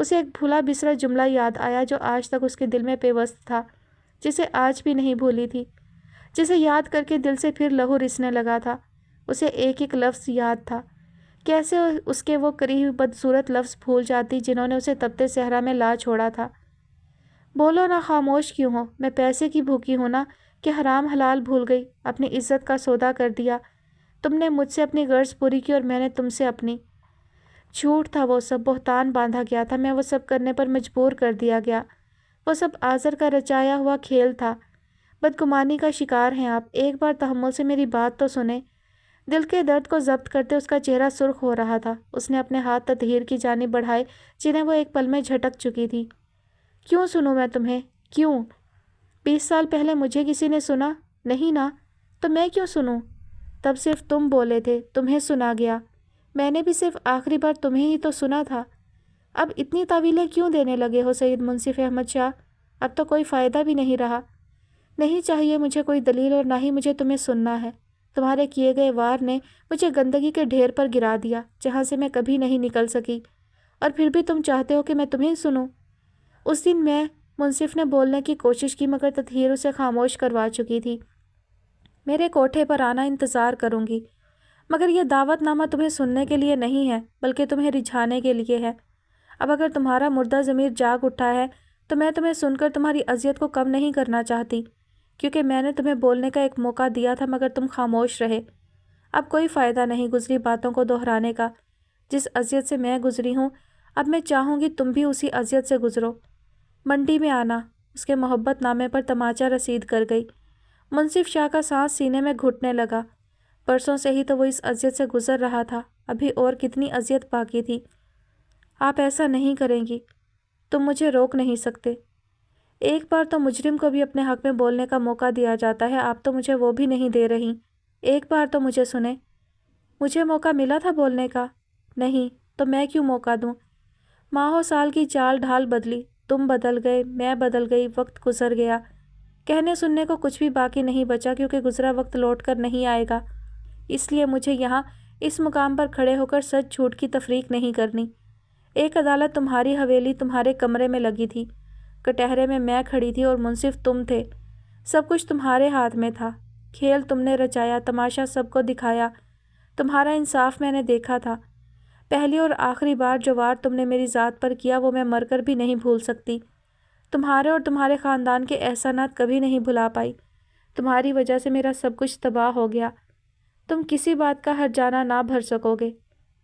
A: اسے ایک بھولا بسرا جملہ یاد آیا جو آج تک اس کے دل میں پیوست تھا، جسے آج بھی نہیں بھولی تھی، جسے یاد کر کے دل سے پھر لہو رسنے لگا تھا۔ اسے ایک ایک لفظ یاد تھا، کیسے اس کے وہ قریب بدصورت لفظ بھول جاتی جنہوں نے اسے تپتے صحرا میں لا چھوڑا تھا۔ بولو نا، خاموش کیوں ہو؟ میں پیسے کی بھوکی ہوں نا کہ حرام حلال بھول گئی، اپنی عزت کا سودا کر دیا۔ تم نے مجھ سے اپنی غرض پوری کی اور میں نے تم سے اپنی۔ جھوٹ تھا وہ سب، بہتان باندھا گیا تھا، میں وہ سب کرنے پر مجبور کر دیا گیا۔ وہ سب آزر کا رچایا ہوا کھیل تھا۔ بدگمانی کا شکار ہیں آپ، ایک بار تحمل سے میری بات تو سنیں۔ دل کے درد کو ضبط کرتے اس کا چہرہ سرخ ہو رہا تھا۔ اس نے اپنے ہاتھ تطہیر کی جانب بڑھائے جنہیں وہ ایک پل میں جھٹک چکی تھی۔ کیوں سنوں میں تمہیں؟ کیوں؟ 20 سال پہلے مجھے کسی نے سنا نہیں نا، تو میں کیوں سنوں؟ تب صرف تم بولے تھے، تمہیں سنا گیا۔ میں نے بھی صرف آخری بار تمہیں ہی تو سنا تھا۔ اب اتنی طویلیں کیوں دینے لگے ہو سید منصف احمد شاہ؟ اب تو کوئی فائدہ بھی نہیں رہا۔ نہیں چاہیے مجھے کوئی دلیل اور نہ ہی مجھے تمہیں سننا ہے۔ تمہارے کیے گئے وار نے مجھے گندگی کے ڈھیر پر گرا دیا جہاں سے میں کبھی نہیں نکل سکی، اور پھر بھی تم چاہتے ہو کہ میں تمہیں سنوں۔ اس دن میں منصف نے بولنے کی کوشش کی مگر تطہیر اسے خاموش کروا چکی تھی۔ میرے کوٹھے پر آنا، انتظار کروں گی، مگر یہ دعوت نامہ تمہیں سننے کے لیے نہیں ہے بلکہ تمہیں رجھانے کے لیے ہے۔ اب اگر تمہارا مردہ ضمیر جاگ اٹھا ہے تو میں تمہیں سن کر تمہاری اذیت کو کم نہیں کرنا چاہتی، کیونکہ میں نے تمہیں بولنے کا ایک موقع دیا تھا مگر تم خاموش رہے۔ اب کوئی فائدہ نہیں گزری باتوں کو دہرانے کا۔ جس اذیت سے میں گزری ہوں، اب میں چاہوں گی تم بھی اسی اذیت سے گزرو۔ منڈی میں آنا۔ اس کے محبت نامے پر تماچا رسید کر گئی۔ منصف شاہ کا سانس سینے میں گھٹنے لگا۔ برسوں سے ہی تو وہ اس اذیت سے گزر رہا تھا، ابھی اور کتنی اذیت باقی تھی۔ آپ ایسا نہیں کریں گی، تم مجھے روک نہیں سکتے۔ ایک بار تو مجرم کو بھی اپنے حق میں بولنے کا موقع دیا جاتا ہے، آپ تو مجھے وہ بھی نہیں دے رہی۔ ایک بار تو مجھے سنیں۔ مجھے موقع ملا تھا بولنے کا؟ نہیں، تو میں کیوں موقع دوں؟ ماہوں سال کی چال ڈھال بدلی، تم بدل گئے، میں بدل گئی، وقت گزر گیا۔ کہنے سننے کو کچھ بھی باقی نہیں بچا کیونکہ گزرا وقت لوٹ کر نہیں آئے گا۔ اس لیے مجھے یہاں اس مقام پر کھڑے ہو کر سچ جھوٹ کی تفریق نہیں کرنی۔ ایک عدالت تمہاری حویلی، تمہارے کمرے میں لگی تھی، کٹہرے میں کھڑی تھی اور منصف تم تھے۔ سب کچھ تمہارے ہاتھ میں تھا، کھیل تم نے رچایا، تماشا سب کو دکھایا، تمہارا انصاف میں نے دیکھا تھا۔ پہلی اور آخری بار جو وار تم نے میری ذات پر کیا وہ میں مر کر بھی نہیں بھول سکتی۔ تمہارے اور تمہارے خاندان کے احسانات کبھی نہیں بھلا پائی۔ تمہاری وجہ سے میرا سب کچھ تباہ ہو گیا۔ تم کسی بات کا ہرجانہ نہ بھر سکو گے،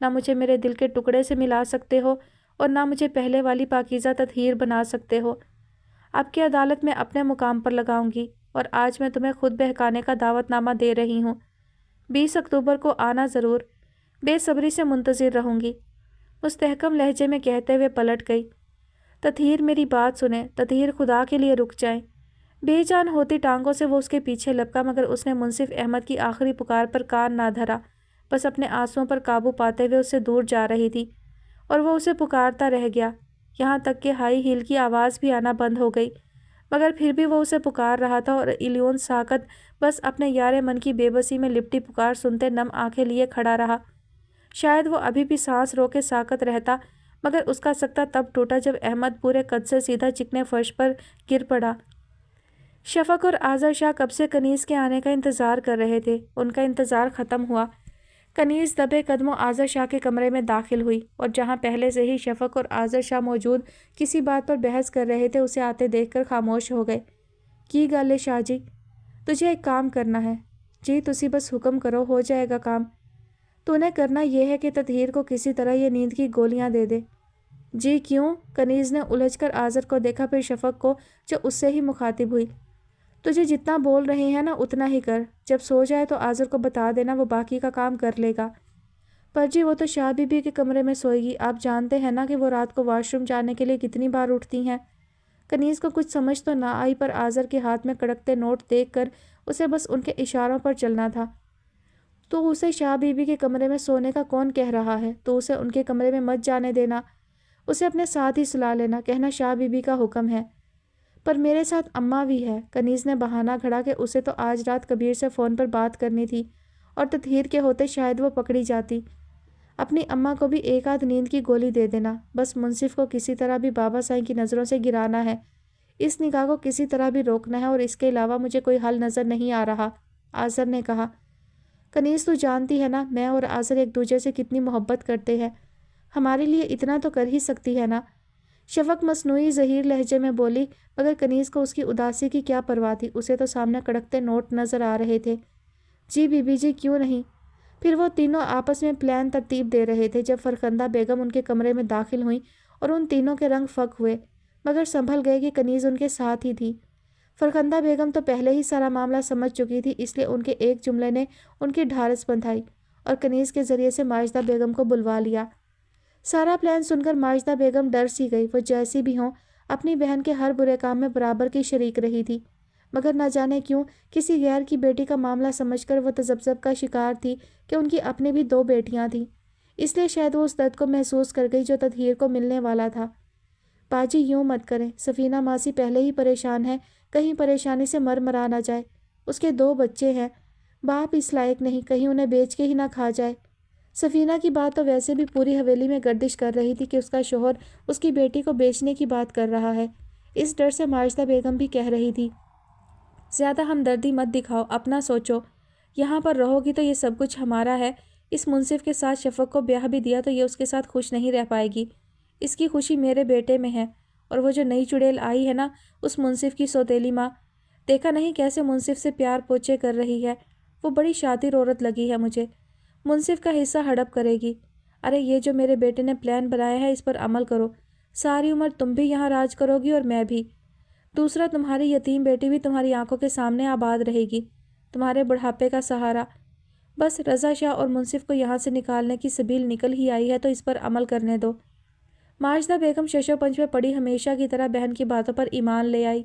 A: نہ مجھے میرے دل کے ٹکڑے سے ملا سکتے ہو اور نہ مجھے پہلے والی پاکیزہ تطہیر بنا سکتے ہو۔ اب کی عدالت میں اپنے مقام پر لگاؤں گی اور آج میں تمہیں خود بہکانے کا دعوت نامہ دے رہی ہوں۔ 20 اکتوبر کو آنا ضرور، بے صبری سے منتظر رہوں گی۔ مستحکم لہجے میں کہتے ہوئے پلٹ گئی۔ تطہیر میری بات سنیں، تطہیر خدا کے لیے رک جائیں۔ بے جان ہوتی ٹانگوں سے وہ اس کے پیچھے لپکا مگر اس نے منصف احمد کی آخری پکار پر کان نہ دھرا، بس اپنے آنسوؤں پر قابو پاتے ہوئے اس سے دور جا رہی تھی اور وہ اسے پکارتا رہ گیا، یہاں تک کہ ہائی ہیل کی آواز بھی آنا بند ہو گئی، مگر پھر بھی وہ اسے پکار رہا تھا اور الیون ساکت بس اپنے یار من کی بے بسی میں لپٹی پکار سنتے نم آنکھیں لیے کھڑا رہا۔ شاید وہ ابھی بھی سانس رو کے ساکت رہتا مگر اس کا سکتہ تب ٹوٹا جب احمد پورے قد سے سیدھا چکنے فرش پر گر پڑا۔ شفق اور آذر شاہ کب سے کنیز کے آنے کا انتظار کر رہے تھے، ان کا انتظار ختم ہوا۔ کنیز دبے قدموں آذر شاہ کے کمرے میں داخل ہوئی اور جہاں پہلے سے ہی شفق اور آذر شاہ موجود کسی بات پر بحث کر رہے تھے اسے آتے دیکھ کر خاموش ہو گئے۔ کی گل ہے شاہ جی؟ تجھے ایک کام کرنا ہے۔ جی تسی بس حکم کرو، ہو جائے گا کام۔ تو نے کرنا یہ ہے کہ تطہیر کو کسی طرح یہ نیند کی گولیاں دے دے۔ جی کیوں؟ کنیز نے الجھ کر آذر کو دیکھا، پھر شفق کو جو اس سے ہی مخاطب ہوئی۔ تجھے جتنا بول رہے ہیں نا اتنا ہی کر، جب سو جائے تو آذر کو بتا دینا، وہ باقی کا کام کر لے گا۔ پر جی وہ تو شاہ بی بی کے کمرے میں سوئے گی، آپ جانتے ہیں نا کہ وہ رات کو واش روم جانے کے لیے کتنی بار اٹھتی ہیں۔ کنیز کو کچھ سمجھ تو نہ آئی پر آذر کے ہاتھ میں کڑکتے نوٹ دیکھ کر اسے بس ان کے اشاروں پر چلنا تھا۔ تو اسے شاہ بی بی کے کمرے میں سونے کا کون کہہ رہا ہے؟ تو اسے ان کے کمرے میں مت جانے دینا، اسے اپنے ساتھ ہی سلا لینا، کہنا شاہ بی بی کا حکم ہے۔ پر میرے ساتھ اماں بھی ہے۔ کنیز نے بہانہ گھڑا کہ اسے تو آج رات کبیر سے فون پر بات کرنی تھی اور تطہیر کے ہوتے شاید وہ پکڑی جاتی۔ اپنی اماں کو بھی ایک آدھ نیند کی گولی دے دینا، بس منصف کو کسی طرح بھی بابا سائیں کی نظروں سے گرانا ہے، اس نکاح کو کسی طرح بھی روکنا ہے، اور اس کے علاوہ مجھے کوئی حل نظر نہیں آ رہا، آذر نے کہا۔ کنیز تو جانتی ہے نا میں اور آذر ایک دوسرے سے کتنی محبت کرتے ہیں، ہمارے لیے اتنا تو کر ہی سکتی ہے نا، شفق مصنوعی ظہیر لہجے میں بولی، مگر کنیز کو اس کی اداسی کی کیا پرواہ تھی، اسے تو سامنے کڑکتے نوٹ نظر آ رہے تھے۔ جی بی بی جی کیوں نہیں؟ پھر وہ تینوں آپس میں پلان ترتیب دے رہے تھے جب فرخندہ بیگم ان کے کمرے میں داخل ہوئیں اور ان تینوں کے رنگ فک ہوئے، مگر سنبھل گئے کہ کنیز ان کے ساتھ ہی تھی۔ فرخندہ بیگم تو پہلے ہی سارا معاملہ سمجھ چکی تھی، اس لیے ان کے ایک جملے نے ان کی ڈھارس بندھائی اور کنیز کے ذریعے سے ماجدہ بیگم کو بلوا لیا۔ سارا پلان سن کر ماجدہ بیگم ڈر سی گئی، وہ جیسی بھی ہوں اپنی بہن کے ہر برے کام میں برابر کی شریک رہی تھی، مگر نہ جانے کیوں کسی غیر کی بیٹی کا معاملہ سمجھ کر وہ تذبذب کا شکار تھی کہ ان کی اپنی بھی 2 بیٹیاں تھیں، اس لیے شاید وہ اس درد کو محسوس کر گئی جو تطہیر کو ملنے والا تھا۔ باجی یوں مت کریں، سفینہ ماسی پہلے ہی پریشان ہے، کہیں پریشانی سے مر مرا نہ جائے، اس کے 2 بچے ہیں، باپ اس لائق نہیں، کہیں انہیں بیچ کے ہی نہ کھا جائے۔ سفینہ کی بات تو ویسے بھی پوری حویلی میں گردش کر رہی تھی کہ اس کا شوہر اس کی بیٹی کو بیچنے کی بات کر رہا ہے، اس ڈر سے ماجدہ بیگم بھی کہہ رہی تھی، زیادہ ہمدردی مت دکھاؤ، اپنا سوچو، یہاں پر رہو گی تو یہ سب کچھ ہمارا ہے، اس منصف کے ساتھ شفق کو بیاہ بھی دیا تو یہ اس کے ساتھ خوش نہیں رہ پائے گی، اس کی خوشی میرے بیٹے میں ہے، اور وہ جو نئی چڑیل آئی ہے نا اس منصف کی سوتیلی ماں، دیکھا نہیں کیسے منصف سے پیار پوچھے کر رہی ہے، وہ بڑی شاطر عورت لگی ہے مجھے، منصف کا حصہ ہڑپ کرے گی۔ ارے یہ جو میرے بیٹے نے پلان بنایا ہے اس پر عمل کرو، ساری عمر تم بھی یہاں راج کرو گی اور میں بھی، دوسرا تمہاری یتیم بیٹی بھی تمہاری آنکھوں کے سامنے آباد رہے گی، تمہارے بڑھاپے کا سہارا، بس رضا شاہ اور منصف کو یہاں سے نکالنے کی سبیل نکل ہی آئی ہے تو اس پر عمل کرنے دو۔ ماجدہ بیگم ششو پنج میں پڑی ہمیشہ کی طرح بہن کی باتوں پر ایمان لے آئی۔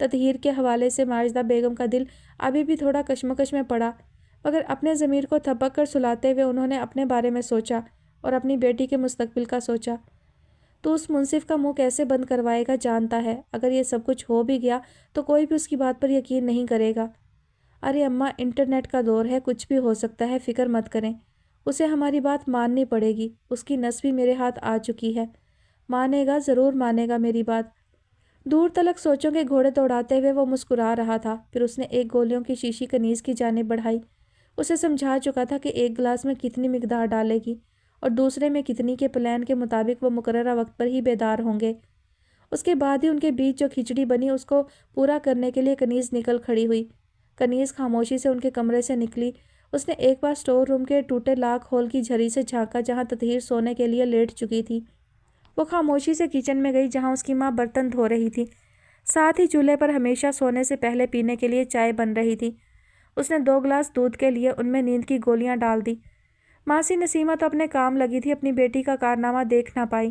A: تطہیر کے حوالے سے ماجدہ بیگم کا دل ابھی بھی تھوڑا کشمکش میں پڑا، مگر اپنے ضمیر کو تھپک کر سلاتے ہوئے انہوں نے اپنے بارے میں سوچا اور اپنی بیٹی کے مستقبل کا سوچا۔ تو اس منصف کا منہ کیسے بند کروائے گا جانتا ہے، اگر یہ سب کچھ ہو بھی گیا تو کوئی بھی اس کی بات پر یقین نہیں کرے گا۔ ارے اماں انٹرنیٹ کا دور ہے، کچھ بھی ہو سکتا ہے، فکر مت کریں، اسے ہماری بات ماننی پڑے گی، اس کی نس بھی میرے ہاتھ آ چکی ہے، مانے گا، ضرور مانے گا میری بات۔ دور تلک سوچوں کے گھوڑے دوڑاتے ہوئے وہ مسکرا رہا تھا، پھر اس نے ایک گولیوں کی شیشی کنیز کی جانب بڑھائی، اسے سمجھا چکا تھا کہ ایک گلاس میں کتنی مقدار ڈالے گی اور دوسرے میں کتنی کے پلان کے مطابق وہ مقررہ وقت پر ہی بیدار ہوں گے۔ اس کے بعد ہی ان کے بیچ جو کھچڑی بنی اس کو پورا کرنے کے لیے کنیز نکل کھڑی ہوئی۔ کنیز خاموشی سے ان کے کمرے سے نکلی، اس نے ایک بار سٹور روم کے ٹوٹے لاک ہول کی جھری سے جھانکا جہاں تطہیر سونے کے لیے لیٹ چکی تھی۔ وہ خاموشی سے کچن میں گئی جہاں اس کی ماں برتن دھو رہی تھی، ساتھ ہی چولہے پر ہمیشہ سونے سے پہلے پینے کے لیے چائے بن رہی تھی۔ اس نے 2 گلاس دودھ کے لیے ان میں نیند کی گولیاں ڈال دی۔ ماسی نسیمہ تو اپنے کام لگی تھی، اپنی بیٹی کا کارنامہ دیکھ نہ پائی۔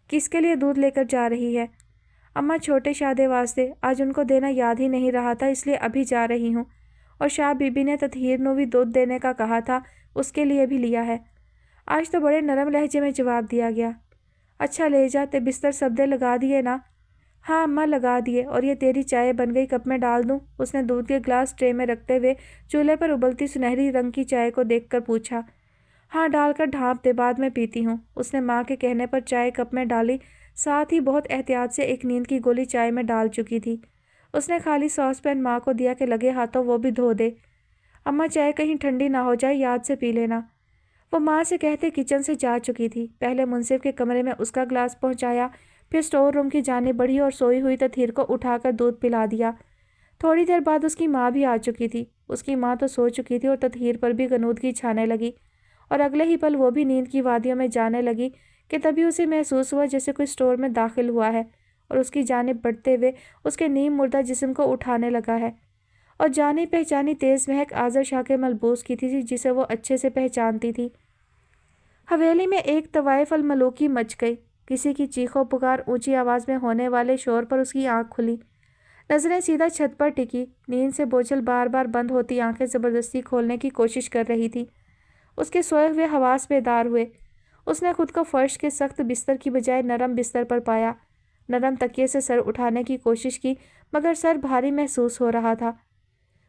A: کس کے لیے دودھ لے کر جا رہی ہے؟ اماں چھوٹے شادے واسطے، آج ان کو دینا یاد ہی نہیں رہا تھا اس لیے ابھی جا رہی ہوں، اور شاہ بی بی نے تطہیر نو بھی دودھ دینے کا کہا تھا، اس کے لیے بھی لیا ہے۔ آج تو بڑے نرم لہجے میں جواب دیا گیا۔ اچھا لے جا، تے بستر سبدے لگا دیے نا؟ ہاں اماں لگا دیے، اور یہ تیری چائے بن گئی، کپ میں ڈال دوں؟ اس نے دودھ کے گلاس ٹرے میں رکھتے ہوئے چولہے پر ابلتی سنہری رنگ کی چائے کو دیکھ کر پوچھا۔ ہاں ڈال کر ڈھانپ دے، بعد میں پیتی ہوں۔ اس نے ماں کے کہنے پر چائے کپ میں ڈالی، ساتھ ہی بہت احتیاط سے ایک نیند کی گولی چائے میں ڈال چکی تھی۔ اس نے خالی ساس پین ماں کو دیا کہ لگے ہاتھوں وہ بھی دھو دے۔ اماں چائے کہیں ٹھنڈی نہ ہو جائے، یاد سے پی لینا۔ وہ ماں سے کہتے کچن سے جا چکی تھی، پہلے منصف کے کمرے میں اس کا گلاس پہنچایا، پھر سٹور روم کی جانب بڑھی اور سوئی ہوئی تطہیر کو اٹھا کر دودھ پلا دیا۔ تھوڑی دیر بعد اس کی ماں بھی آ چکی تھی۔ اس کی ماں تو سو چکی تھی اور تطہیر پر بھی غنودگی چھانے لگی، اور اگلے ہی پل وہ بھی نیند کی وادیوں میں جانے لگی کہ تبھی اسے محسوس ہوا جیسے کوئی سٹور میں داخل ہوا ہے اور اس کی جانب بڑھتے ہوئے اس کے نیم مردہ جسم کو اٹھانے لگا ہے، اور جانی پہچانی تیز مہک آذر شاہ کے ملبوس کی تھی جسے وہ اچھے سے پہچانتی تھی۔ حویلی میں ایک طوائف الملوکی مچ گئی، کسی کی چیخو پکار، اونچی آواز میں ہونے والے شور پر اس کی آنکھ کھلی، نظریں سیدھا چھت پر ٹکی، نیند سے بوجھل بار بار بند ہوتی آنکھیں زبردستی کھولنے کی کوشش کر رہی تھی۔ اس کے سوئے ہوئے حواس بیدار ہوئے، اس نے خود کو فرش کے سخت بستر کی بجائے نرم بستر پر پایا، نرم تکیے سے سر اٹھانے کی کوشش کی مگر سر بھاری محسوس ہو رہا تھا،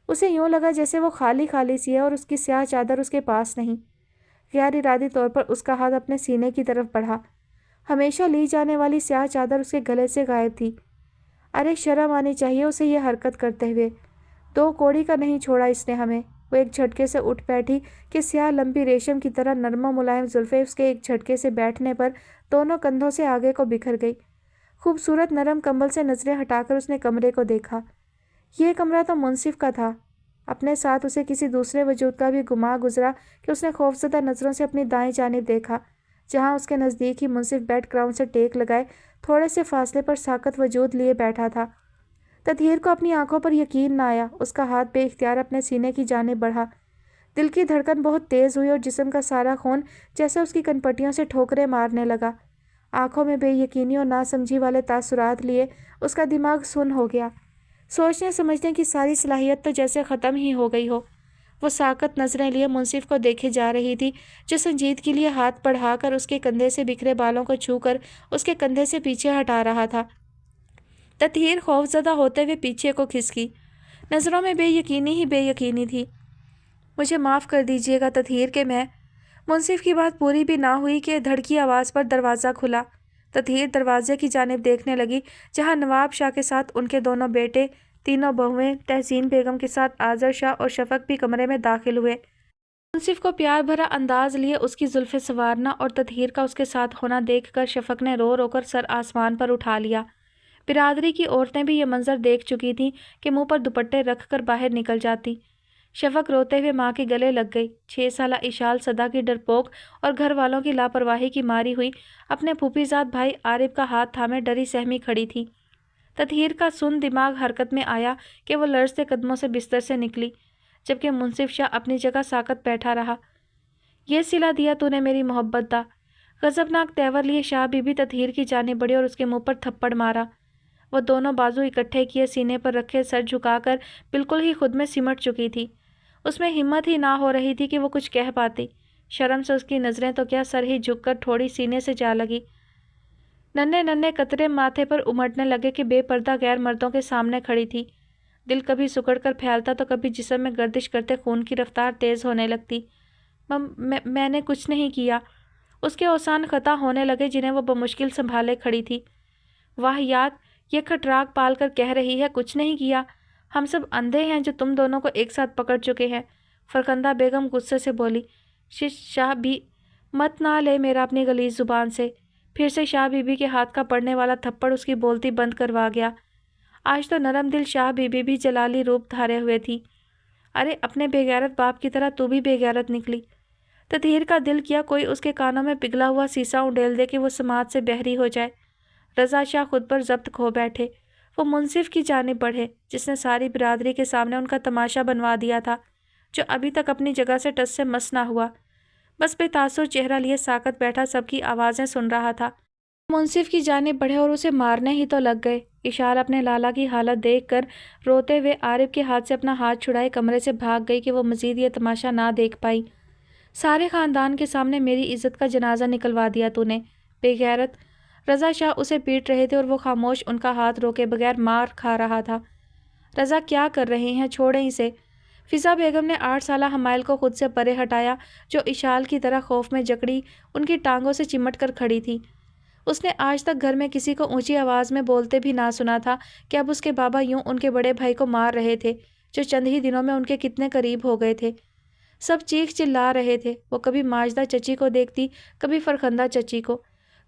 A: اسے یوں لگا جیسے وہ خالی خالی سی ہے اور اس کی سیاہ چادر اس کے پاس نہیں۔ غیر ارادی طور پر اس کا ہاتھ اپنے سینے کی طرف بڑھا۔ ہمیشہ لی جانے والی سیاہ چادر اس کے گلے سے غائب تھی۔ ارے شرم آنی چاہیے اسے یہ حرکت کرتے ہوئے۔ 2 کوڑی کا نہیں چھوڑا اس نے ہمیں۔ وہ ایک جھٹکے سے اٹھ بیٹھی کہ سیاہ لمبی ریشم کی طرح نرم و ملائم زلفیں اس کے ایک جھٹکے سے بیٹھنے پر دونوں کندھوں سے آگے کو بکھر گئی۔ خوبصورت نرم کمبل سے نظریں ہٹا کر اس نے کمرے کو دیکھا۔ یہ کمرہ تو منصف کا تھا۔ اپنے ساتھ اسے کسی دوسرے وجود کا بھی گما گزرا کہ اس نے خوفزدہ نظروں سے اپنی دائیں جانب دیکھا، جہاں اس کے نزدیک ہی منصف بیڈ گراؤنڈ سے ٹیک لگائے تھوڑے سے فاصلے پر ساکت وجود لیے بیٹھا تھا۔ تطہیر کو اپنی آنکھوں پر یقین نہ آیا۔ اس کا ہاتھ بے اختیار اپنے سینے کی جانب بڑھا۔ دل کی دھڑکن بہت تیز ہوئی اور جسم کا سارا خون جیسے اس کی کنپٹیوں سے ٹھوکریں مارنے لگا۔ آنکھوں میں بے یقینی اور ناسمجھی والے تاثرات لیے اس کا دماغ سن ہو گیا۔ سوچنے سمجھنے کی ساری صلاحیت تو جیسے ختم ہی ہو گئی ہو۔ وہ ساکت نظریں لیے منصف کو دیکھے جا رہی تھی، جو سنجیدگی لیے ہاتھ بڑھا کر اس کے کندھے سے بکھرے بالوں کو چھو کر اس کے کندھے سے پیچھے ہٹا رہا تھا۔ تطہیر خوفزدہ ہوتے ہوئے پیچھے کو کھسکی۔ نظروں میں بے یقینی ہی بے یقینی تھی۔ مجھے معاف کر دیجیے گا تطہیر کہ میں… منصف کی بات پوری بھی نہ ہوئی کہ دھڑکی آواز پر دروازہ کھلا۔ تطہیر دروازے کی جانب دیکھنے لگی، جہاں نواب شاہ کے ساتھ ان کے دونوں بیٹے، تینوں بہویں، تحسین بیگم کے ساتھ آذر شاہ اور شفق بھی کمرے میں داخل ہوئے۔ منصف کو پیار بھرا انداز لیے اس کی زلفیں سنوارنا اور تطہیر کا اس کے ساتھ ہونا دیکھ کر شفق نے رو رو کر سر آسمان پر اٹھا لیا۔ برادری کی عورتیں بھی یہ منظر دیکھ چکی تھیں کہ منہ پر دوپٹے رکھ کر باہر نکل جاتی۔ شفق روتے ہوئے ماں کے گلے لگ گئی۔ 6 سالہ اشال صدا کی ڈرپوک اور گھر والوں کی لاپرواہی کی ماری ہوئی اپنے پھوپھی زاد بھائی عارف کا ہاتھ تھامے ڈری سہمی کھڑی تھی۔ تطہیر کا سن دماغ حرکت میں آیا کہ وہ لرزتے قدموں سے بستر سے نکلی، جبکہ منصف شاہ اپنی جگہ ساکت بیٹھا رہا۔ یہ صلہ دیا تو نے میری محبت دا۔ غضبناک تیور لیے شاہ بی بی تطہیر کی جانب بڑھی اور اس کے منہ پر تھپڑ مارا۔ وہ دونوں بازو اکٹھے کیے سینے پر رکھے سر جھکا کر بالکل ہی خود میں سمٹ چکی تھی۔ اس میں ہمت ہی نہ ہو رہی تھی کہ وہ کچھ کہہ پاتی۔ شرم سے اس کی نظریں تو کیا سر ہی جھک کر تھوڑی سینے سے جا لگی۔ ننھے ننھے قطرے ماتھے پر امڑنے لگے کہ بے پردہ غیر مردوں کے سامنے کھڑی تھی۔ دل کبھی سکڑ کر پھیلتا تو کبھی جسم میں گردش کرتے خون کی رفتار تیز ہونے لگتی۔ میں نے کچھ نہیں کیا۔ اس کے اوسان قطع ہونے لگے جنہیں وہ بمشکل سنبھالے کھڑی تھی۔ واہیات، یہ کھٹراک پال کر کہہ رہی ہے کچھ نہیں کیا۔ ہم سب اندھے ہیں جو تم دونوں کو ایک ساتھ پکڑ چکے ہیں۔ فرخندہ بیگم غصے سے بولی۔ شاہ بھی مت نہ لے میرا اپنی غلیظ زبان سے۔ پھر سے شاہ بی بی کے ہاتھ کا پڑنے والا تھپڑ اس کی بولتی بند کروا گیا۔ آج تو نرم دل شاہ بی بی بھی جلالی روپ دھارے ہوئے تھی۔ ارے اپنے بے غیرت باپ کی طرح تو بھی بے غیرت نکلی۔ تطہیر کا دل کیا کوئی اس کے کانوں میں پگھلا ہوا سیسا اونڈیل دے کہ وہ سماعت سے بحری ہو جائے۔ رضا شاہ خود پر ضبط کھو بیٹھے۔ وہ منصف کی جانب بڑھے، جس نے ساری برادری کے سامنے ان کا تماشا بنوا دیا تھا، جو ابھی تک اپنی جگہ سے ٹس سے مس نہ ہوا، بس بے تاثر چہرہ لیے ساکت بیٹھا سب کی آوازیں سن رہا تھا۔ منصف کی جانب بڑھے اور اسے مارنے ہی تو لگ گئے۔ اشال اپنے لالا کی حالت دیکھ کر روتے ہوئے عارف کے ہاتھ سے اپنا ہاتھ چھڑائے کمرے سے بھاگ گئی کہ وہ مزید یہ تماشا نہ دیکھ پائی۔ سارے خاندان کے سامنے میری عزت کا جنازہ نکلوا دیا تو نے، بے غیرت۔ رضا شاہ اسے پیٹ رہے تھے اور وہ خاموش ان کا ہاتھ روکے بغیر مار کھا رہا تھا۔ رضا کیا کر رہے ہیں، چھوڑیں اسے۔ فضا بیگم نے 8 سالہ حمائل کو خود سے پرے ہٹایا، جو اشال کی طرح خوف میں جکڑی ان کی ٹانگوں سے چمٹ کر کھڑی تھی۔ اس نے آج تک گھر میں کسی کو اونچی آواز میں بولتے بھی نہ سنا تھا کہ اب اس کے بابا یوں ان کے بڑے بھائی کو مار رہے تھے، جو چند ہی دنوں میں ان کے کتنے قریب ہو گئے تھے۔ سب چیخ چلا رہے تھے۔ وہ کبھی ماجدہ چچی کو دیکھتی، کبھی فرخندہ چچی کو،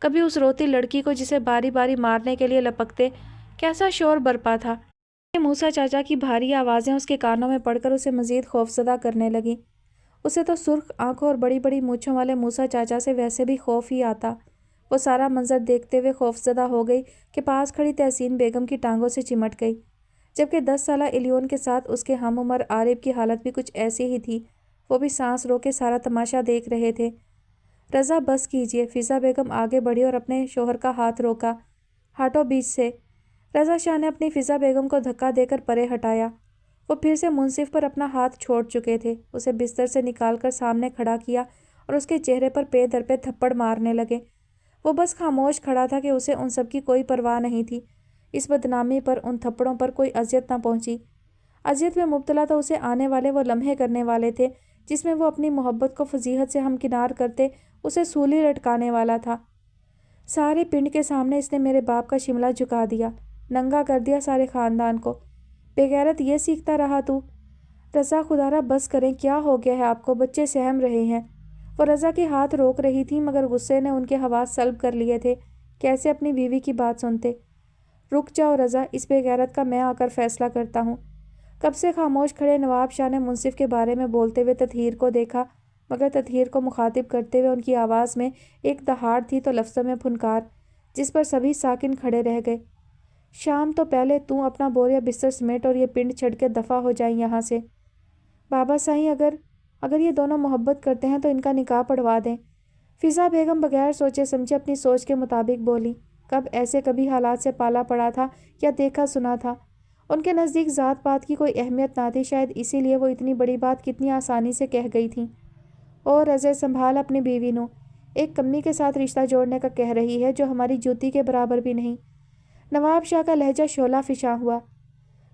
A: کبھی اس روتی لڑکی کو جسے باری باری مارنے کے لیے لپکتے۔ کیسا شور برپا تھا۔ موسیٰ چاچا کی بھاری آوازیں اس کے کانوں میں پڑ کر اسے مزید خوفزدہ کرنے لگیں۔ اسے تو سرخ آنکھوں اور بڑی بڑی مونچھوں والے موسیٰ چاچا سے ویسے بھی خوف ہی آتا۔ وہ سارا منظر دیکھتے ہوئے خوفزدہ ہو گئی کہ پاس کھڑی تحسین بیگم کی ٹانگوں سے چمٹ گئی، جبکہ 10 سالہ الیون کے ساتھ اس کے ہم عمر عارف کی حالت بھی کچھ ایسی ہی تھی۔ وہ بھی سانس روکے سارا تماشا دیکھ رہے تھے۔ رضا بس کیجیے۔ فضا بیگم آگے بڑھی اور اپنے شوہر کا ہاتھ روکا۔ ہٹو بیچ سے۔ رضا شاہ نے اپنی فضا بیگم کو دھکا دے کر پرے ہٹایا۔ وہ پھر سے منصف پر اپنا ہاتھ چھوڑ چکے تھے۔ اسے بستر سے نکال کر سامنے کھڑا کیا اور اس کے چہرے پر پے در پے تھپڑ مارنے لگے۔ وہ بس خاموش کھڑا تھا کہ اسے ان سب کی کوئی پرواہ نہیں تھی۔ اس بدنامی پر، ان تھپڑوں پر کوئی اذیت نہ پہنچی۔ اذیت میں مبتلا تو اسے آنے والے وہ لمحے کرنے والے تھے جس میں وہ اپنی محبت کو فضیحت سے ہمکنار کرتے اسے سولی لٹکانے والا تھا۔ سارے پنڈ کے سامنے اس نے میرے باپ کا شملہ جھکا دیا، ننگا کر دیا سارے خاندان کو۔ بے غیرت یہ سیکھتا رہا تو؟ رضا خدا را بس کریں، کیا ہو گیا ہے آپ کو؟ بچے سہم رہے ہیں۔ وہ رضا کے ہاتھ روک رہی تھی مگر غصے نے ان کے حواس سلب کر لیے تھے۔ کیسے اپنی بیوی کی بات سنتے؟ رک جاؤ رضا، اس بے غیرت کا میں آ کر فیصلہ کرتا ہوں۔ کب سے خاموش کھڑے نواب شاہ نے منصف کے بارے میں بولتے ہوئے تطہیر کو دیکھا، مگر تطہیر کو مخاطب کرتے ہوئے ان کی آواز میں ایک دہاڑ تھی تو لفظوں میں پھنکار، جس پر سبھی ساکن کھڑے رہ گئے۔ شام تو پہلے تو اپنا بوریا بستر سمیٹ اور یہ پنڈ چھڑ کے دفع ہو جائیں یہاں سے۔ بابا سائیں اگر یہ دونوں محبت کرتے ہیں تو ان کا نکاح پڑھوا دیں۔ فضا بیگم بغیر سوچے سمجھے اپنی سوچ کے مطابق بولی۔ کبھی حالات سے پالا پڑا تھا یا دیکھا سنا تھا؟ ان کے نزدیک ذات پات کی کوئی اہمیت نہ تھی، شاید اسی لیے وہ اتنی بڑی بات کتنی آسانی سے کہہ گئی تھیں۔ اور رضے سنبھال اپنی بیوی نو، ایک کمی کے ساتھ رشتہ جوڑنے کا کہہ رہی ہے جو ہماری جوتی کے برابر بھی نہیں۔ نواب شاہ کا لہجہ شعلہ فشاں ہوا۔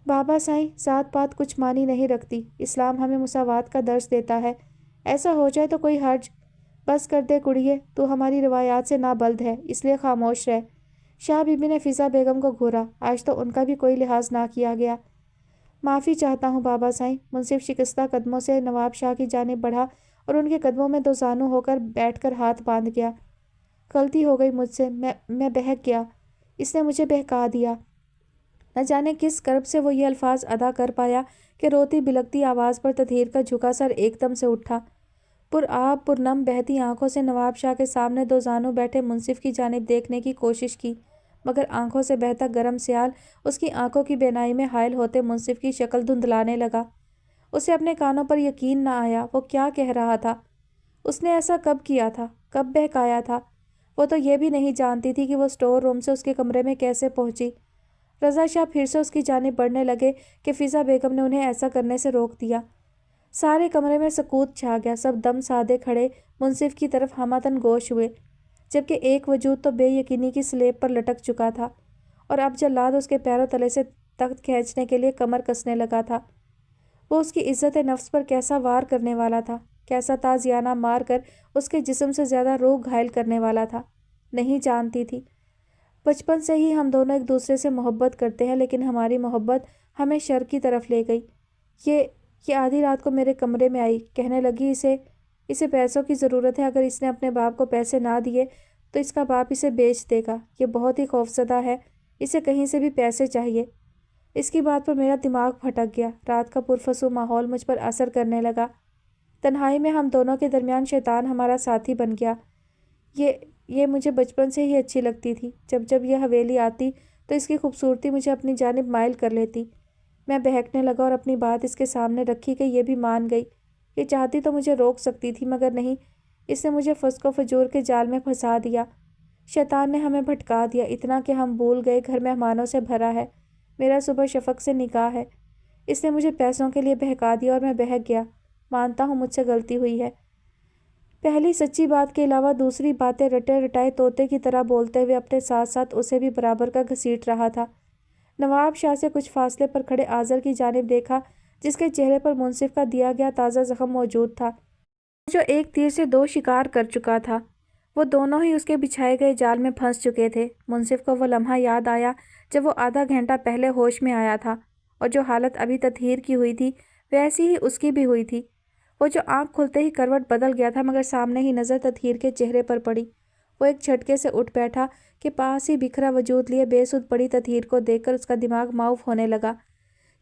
A: بابا سائیں، ذات پات کچھ معنی نہیں رکھتی، اسلام ہمیں مساوات کا درس دیتا ہے، ایسا ہو جائے تو کوئی حرج؟ بس کر دے کڑیے، تو ہماری روایات سے نابلد ہے، اس لیے خاموش رہ۔ شاہ بی بی نے فضا بیگم کو گھورا، آج تو ان کا بھی کوئی لحاظ نہ کیا گیا۔ معافی چاہتا ہوں بابا سائیں۔ منصف شکستہ قدموں سے نواب شاہ کی جانب بڑھا اور ان کے قدموں میں دو زانو ہو کر بیٹھ کر ہاتھ باندھ گیا۔ غلطی ہو گئی مجھ سے، میں بہک گیا، اس نے مجھے بہکا دیا۔ نہ جانے کس کرب سے وہ یہ الفاظ ادا کر پایا کہ روتی بلکتی آواز پر تطہیر کا جھکا سر ایک دم سے اٹھا۔ پرآب پرنم بہتی آنکھوں سے نواب شاہ کے سامنے دو زانو بیٹھے منصف کی جانب دیکھنے کی کوشش کی، مگر آنکھوں سے بہتا گرم سیال اس کی آنکھوں کی بینائی میں حائل ہوتے منصف کی شکل دھندلانے لگا۔ اسے اپنے کانوں پر یقین نہ آیا، وہ کیا کہہ رہا تھا؟ اس نے ایسا کب کیا تھا؟ کب بہکایا تھا؟ وہ تو یہ بھی نہیں جانتی تھی کہ وہ اسٹور روم سے اس کے کمرے میں کیسے پہنچی۔ رضا شاہ پھر سے اس کی جانب بڑھنے لگے کہ فضا بیگم نے انہیں ایسا کرنے سے روک دیا۔ سارے کمرے میں سکوت چھا گیا، سب دم سادے کھڑے منصف کی طرف ہمہ گوش ہوئے، جبکہ ایک وجود تو بے یقینی کی سلیب پر لٹک چکا تھا اور اب جلاد اس کے پیروں تلے سے تخت کھینچنے کے لیے کمر کسنے لگا تھا۔ وہ اس کی عزت نفس پر کیسا وار کرنے والا تھا، کیسا تازیانہ مار کر اس کے جسم سے زیادہ روح گھائل کرنے والا تھا، نہیں جانتی تھی۔ بچپن سے ہی ہم دونوں ایک دوسرے سے محبت کرتے ہیں، لیکن ہماری محبت ہمیں شر کی طرف لے گئی۔ یہ آدھی رات کو میرے کمرے میں آئی، کہنے لگی اسے پیسوں کی ضرورت ہے، اگر اس نے اپنے باپ کو پیسے نہ دیے تو اس کا باپ اسے بیچ دے گا، یہ بہت ہی خوفزدہ ہے، اسے کہیں سے بھی پیسے چاہیے۔ اس کی بات پر میرا دماغ پھٹک گیا، رات کا پرفسو ماحول مجھ پر اثر کرنے لگا۔ تنہائی میں ہم دونوں کے درمیان شیطان ہمارا ساتھی بن گیا۔ یہ مجھے بچپن سے ہی اچھی لگتی تھی، جب یہ حویلی آتی تو اس کی خوبصورتی مجھے اپنی جانب مائل کر لیتی۔ میں بہکنے لگا اور اپنی بات اس کے سامنے رکھی کہ یہ بھی مان گئی۔ یہ چاہتی تو مجھے روک سکتی تھی مگر نہیں، اس نے مجھے فسق و فجور کے جال میں پھنسا دیا۔ شیطان نے ہمیں بھٹکا دیا، اتنا کہ ہم بھول گئے گھر مہمانوں سے بھرا ہے، میرا صبح شفق سے نکاح ہے۔ اس نے مجھے پیسوں کے لیے بہکا دیا اور میں بہک گیا۔ مانتا ہوں مجھ سے غلطی ہوئی ہے۔ پہلی سچی بات کے علاوہ دوسری باتیں رٹے رٹائے طوطے کی طرح بولتے ہوئے اپنے ساتھ ساتھ اسے بھی برابر کا گھسیٹ رہا تھا۔ نواب شاہ سے کچھ فاصلے پر کھڑے آذر کی جانب دیکھا، جس کے چہرے پر منصف کا دیا گیا تازہ زخم موجود تھا، جو ایک تیر سے دو شکار کر چکا تھا۔ وہ دونوں ہی اس کے بچھائے گئے جال میں پھنس چکے تھے۔ منصف کو وہ لمحہ یاد آیا جب وہ آدھا گھنٹہ پہلے ہوش میں آیا تھا، اور جو حالت ابھی تطہیر کی ہوئی تھی ویسی ہی اس کی بھی ہوئی تھی۔ وہ جو آنکھ کھلتے ہی کروٹ بدل گیا تھا، مگر سامنے ہی نظر تطہیر کے چہرے پر پڑی۔ وہ ایک جھٹکے سے اٹھ بیٹھا کہ پاس ہی بکھرا وجود لیے بے سود پڑی تطہیر کو دیکھ کر اس کا دماغ معاف ہونے لگا۔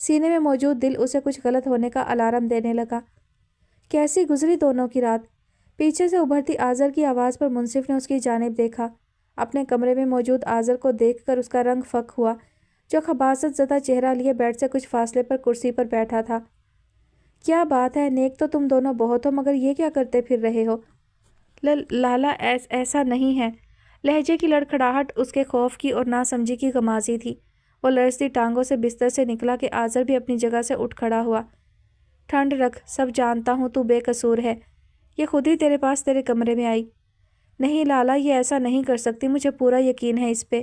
A: سینے میں موجود دل اسے کچھ غلط ہونے کا الارم دینے لگا۔ کیسی گزری دونوں کی رات؟ پیچھے سے ابھرتی آذر کی آواز پر منصف نے اس کی جانب دیکھا۔ اپنے کمرے میں موجود آذر کو دیکھ کر اس کا رنگ فک ہوا، جو خباثت زدہ چہرہ لیے بیڈ سے کچھ فاصلے پر کرسی پر بیٹھا تھا۔ کیا بات ہے، نیک تو تم دونوں بہت ہو، مگر یہ کیا کرتے پھر رہے ہو؟ لالا ایسا نہیں ہے۔ لہجے کی لڑکھڑاہٹ اس کے خوف کی اور ناسمجھی کی غمازی تھی۔ وہ لرزتی ٹانگوں سے بستر سے نکلا کہ آذر بھی اپنی جگہ سے اٹھ کھڑا ہوا۔ ٹھنڈ رکھ، سب جانتا ہوں تو بے قصور ہے، یہ خود ہی تیرے پاس تیرے کمرے میں آئی۔ نہیں لالا، یہ ایسا نہیں کر سکتی، مجھے پورا یقین ہے اس پہ۔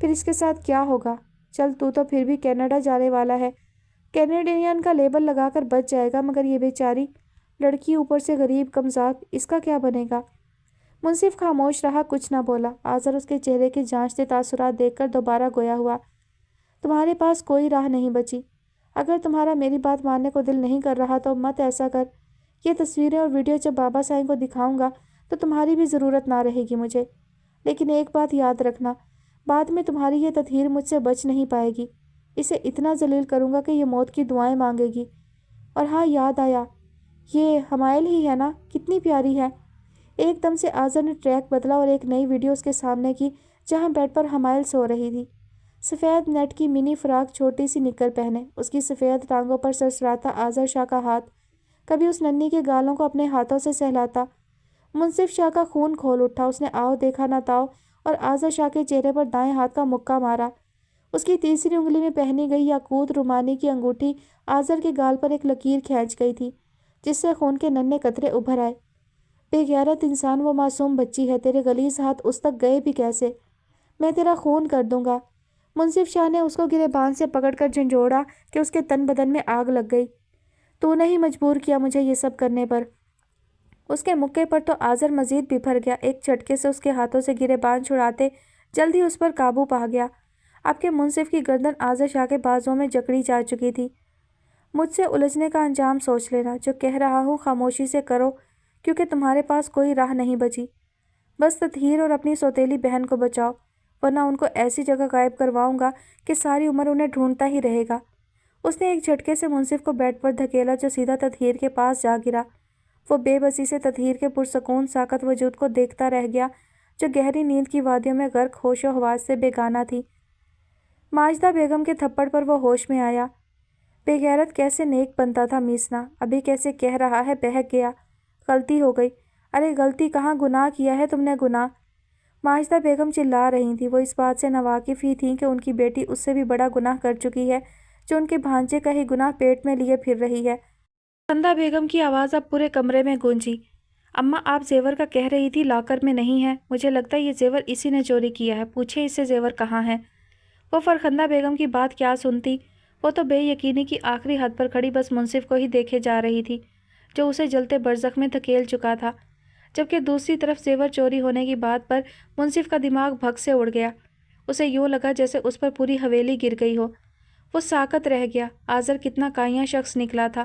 A: پھر اس کے ساتھ کیا ہوگا؟ چل تو پھر بھی کینیڈا جانے والا ہے، کینیڈین کا لیبل لگا کر بچ جائے گا، مگر یہ بیچاری لڑکی اوپر سے غریب کمزاد، اس کا کیا بنے گا؟ منصف خاموش رہا، کچھ نہ بولا۔ آذر اس کے چہرے کے جانچتے تاثرات دیکھ کر دوبارہ گویا ہوا۔ تمہارے پاس کوئی راہ نہیں بچی۔ اگر تمہارا میری بات ماننے کو دل نہیں کر رہا تو مت ایسا کر۔ یہ تصویریں اور ویڈیو جب بابا سائیں کو دکھاؤں گا تو تمہاری بھی ضرورت نہ رہے گی مجھے۔ لیکن ایک بات یاد رکھنا، بعد میں تمہاری یہ تطہیر مجھ سے بچ نہیں پائے گی۔ اسے اتنا ذلیل کروں گا کہ یہ موت کی دعائیں مانگے گی۔ اور ہاں، یاد آیا، یہ حمائل ہی ہے نا؟ کتنی پیاری ہے۔ ایک دم سے آذر نے ٹریک بدلا اور ایک نئی ویڈیو اس کے سامنے کی، جہاں بیڈ پر حمائل سو رہی تھی، سفید نیٹ کی منی فراک، چھوٹی سی نکر پہنے، اس کی سفید ٹانگوں پر سرسراتا آذر شاہ کا ہاتھ کبھی اس ننھی کے گالوں کو اپنے ہاتھوں سے سہلاتا۔ منصف شاہ کا خون کھول اٹھا، اس نے آؤ دیکھا نہ تاؤ اور آذر شاہ کے چہرے پر دائیں ہاتھ کا مکہ مارا۔ اس کی تیسری انگلی میں پہنی گئی یاقوت رومانی کی انگوٹھی آذر کے گال پر ایک لکیر کھینچ گئی تھی، جس سے خون کے ننھے قطرے ابھر آئے۔ بے غیرت انسان، وہ معصوم بچی ہے، تیرے غلیظ ہاتھ اس تک گئے بھی کیسے؟ میں تیرا خون کر دوں گا۔ منصف شاہ نے اس کو گریبان سے پکڑ کر جھنجھوڑا کہ اس کے تن بدن میں آگ لگ گئی۔ تو نے ہی مجبور کیا مجھے یہ سب کرنے پر۔ اس کے مکے پر تو آذر مزید بپھر گیا، ایک جھٹکے سے اس کے ہاتھوں سے گریبان چھڑاتے جلد ہی اس پر قابو پا گیا۔ اب کے منصف کی گردن آذر شاہ کے بازوؤں میں جکڑی جا چکی تھی۔ مجھ سے الجھنے کا انجام سوچ لینا، جو کہہ رہا ہوں خاموشی سے کرو، کیونکہ تمہارے پاس کوئی راہ نہیں بچی۔ بس تطہیر اور اپنی سوتیلی بہن کو بچاؤ، ورنہ ان کو ایسی جگہ غائب کرواؤں گا کہ ساری عمر انہیں ڈھونڈتا ہی رہے گا۔ اس نے ایک جھٹکے سے منصف کو بیڈ پر دھکیلا، جو سیدھا تطہیر کے پاس جا گرا۔ وہ بے بسی سے تطہیر کے پرسکون ساکت وجود کو دیکھتا رہ گیا، جو گہری نیند کی وادیوں میں غرق ہوش و حواس سے بیگانہ تھی۔ ماجدہ بیگم کے تھپڑ پر وہ ہوش میں آیا۔ بے غیرت، کیسے نیک بنتا تھا میسنا، ابھی کیسے کہہ رہا ہے بہک گیا۔ غلطی ہو گئی۔ ارے غلطی کہاں، گناہ کیا ہے تم نے، گناہ۔ ماجدہ بیگم چلا رہی تھیں۔ وہ اس بات سے ناواقف ہی تھیں کہ ان کی بیٹی اس سے بھی بڑا گناہ کر چکی ہے، جو ان کے بھانجے کا ہی گناہ پیٹ میں لیے پھر رہی ہے۔ فرخندہ بیگم کی آواز اب پورے کمرے میں گونجی۔ اماں، آپ زیور کا کہہ رہی تھی، لاکر میں نہیں ہے۔ مجھے لگتا ہے یہ زیور اسی نے چوری کیا ہے، پوچھیں اس سے زیور کہاں ہے۔ وہ فرخندہ بیگم کی بات کیا سنتی، وہ تو بے یقینی کی آخری حد پر کھڑی بس منصف کو ہی دیکھے جا رہی تھی، جو اسے جلتے برزخ میں دھکیل چکا تھا، جبکہ دوسری طرف زیور چوری ہونے کی بات پر منصف کا دماغ بھگ سے اڑ گیا۔ اسے یوں لگا جیسے اس پر پوری حویلی گر گئی ہو۔ وہ ساکت رہ گیا۔ آذر کتنا کائیاں شخص نکلا تھا۔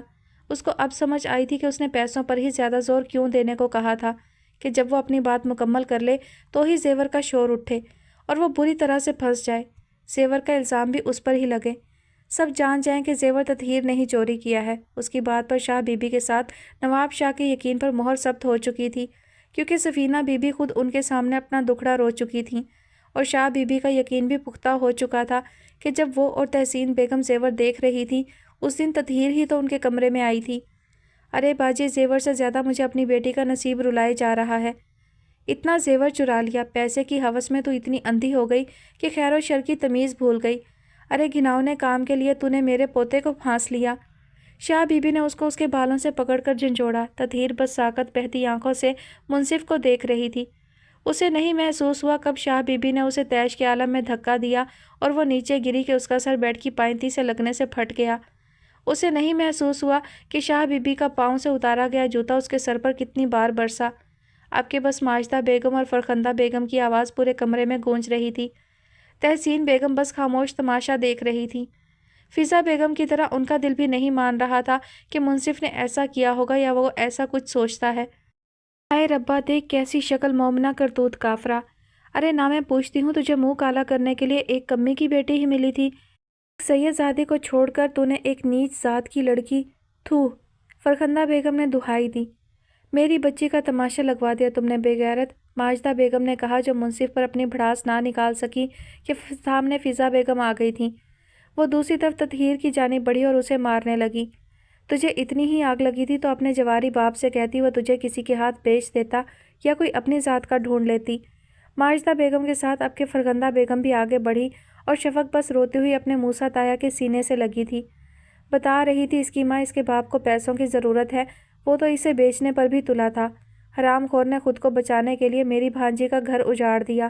A: اس کو اب سمجھ آئی تھی کہ اس نے پیسوں پر ہی زیادہ زور کیوں دینے کو کہا تھا، کہ جب وہ اپنی بات مکمل کر لے تو ہی زیور کا شور اٹھے اور وہ بری طرح سے پھنس جائے، زیور کا الزام بھی اس پر ہی لگے، سب جان جائیں کہ زیور تطہیر نے ہی چوری کیا ہے۔ اس کی بات پر شاہ بی بی کے ساتھ نواب شاہ کے یقین پر مہر ثبت ہو چکی تھی، کیونکہ سفینہ بی بی خود ان کے سامنے اپنا دکھڑا رو چکی تھیں، اور شاہ بی بی کا یقین بھی پختہ ہو چکا تھا کہ جب وہ اور تحسین بیگم زیور دیکھ رہی تھی، اس دن تطہیر ہی تو ان کے کمرے میں آئی تھی۔ ارے باجی، زیور سے زیادہ مجھے اپنی بیٹی کا نصیب رلائے جا رہا ہے۔ اتنا زیور چرا لیا، پیسے کی ہوس میں تو اتنی اندھی ہو گئی کہ خیر و شر کی تمیز بھول گئی۔ ارے گھناؤنے کام کے لیے تو نے میرے پوتے کو پھانس لیا۔ شاہ بی بی نے اس کو اس کے بالوں سے پکڑ کر جھنجھوڑا۔ تطہیر بس ساکت بہتی آنکھوں سے منصف کو دیکھ رہی تھی۔ اسے نہیں محسوس ہوا کب شاہ بی بی نے اسے طیش کے عالم میں دھکا دیا اور وہ نیچے گری کہ اس کا سر بیڈ کی پائنتی سے لگنے سے پھٹ گیا۔ اسے نہیں محسوس ہوا کہ شاہ بی بی کا پاؤں سے اتارا گیا جوتا اس کے سر پر کتنی بار برسا۔ اب کہ بس ماجدہ بیگم اور فرخندہ بیگم کی آواز پورے کمرے میں گونج رہی تھی۔ تحسین بیگم بس خاموش تماشا دیکھ رہی تھی۔ فضا بیگم کی طرح ان کا دل بھی نہیں مان رہا تھا کہ منصف نے ایسا کیا ہوگا یا وہ ایسا کچھ سوچتا ہے۔ اے ربا، دیکھ کیسی شکل مومنہ کرتوت کافرہ۔ ارے نہ، میں پوچھتی ہوں، تجھے منہ کالا کرنے کے لیے ایک کمی کی بیٹی ہی ملی تھی؟ سید زادی کو چھوڑ کر تو نے ایک نیچ ذات کی لڑکی، تھو! فرخندہ بیگم نے دہائی دی۔ میری بچی کا تماشا لگوا دیا تم نے بے غیرت، ماجدہ بیگم نے کہا، جو منصف پر اپنی بھڑاس نہ نکال سکی کہ سامنے فضا بیگم آ گئی تھیں۔ وہ دوسری طرف تطہیر کی جانب بڑھی اور اسے مارنے لگی۔ تجھے اتنی ہی آگ لگی تھی تو اپنے جواری باپ سے کہتی وہ تجھے کسی کے ہاتھ بیچ دیتا یا کوئی اپنی ذات کا ڈھونڈ لیتی۔ ماجدہ بیگم کے ساتھ اب کے فرخندہ بیگم بھی آگے بڑھی اور شفق بس روتی ہوئی اپنے موسیٰ تایا کے سینے سے لگی تھی۔ بتا رہی تھی اس کی ماں اس کے باپ کو پیسوں کی ضرورت ہے، وہ تو اسے بیچنے پر بھی تلا تھا۔ حرام خور نے خود کو بچانے کے لیے میری بھانجی کا گھر اجاڑ دیا۔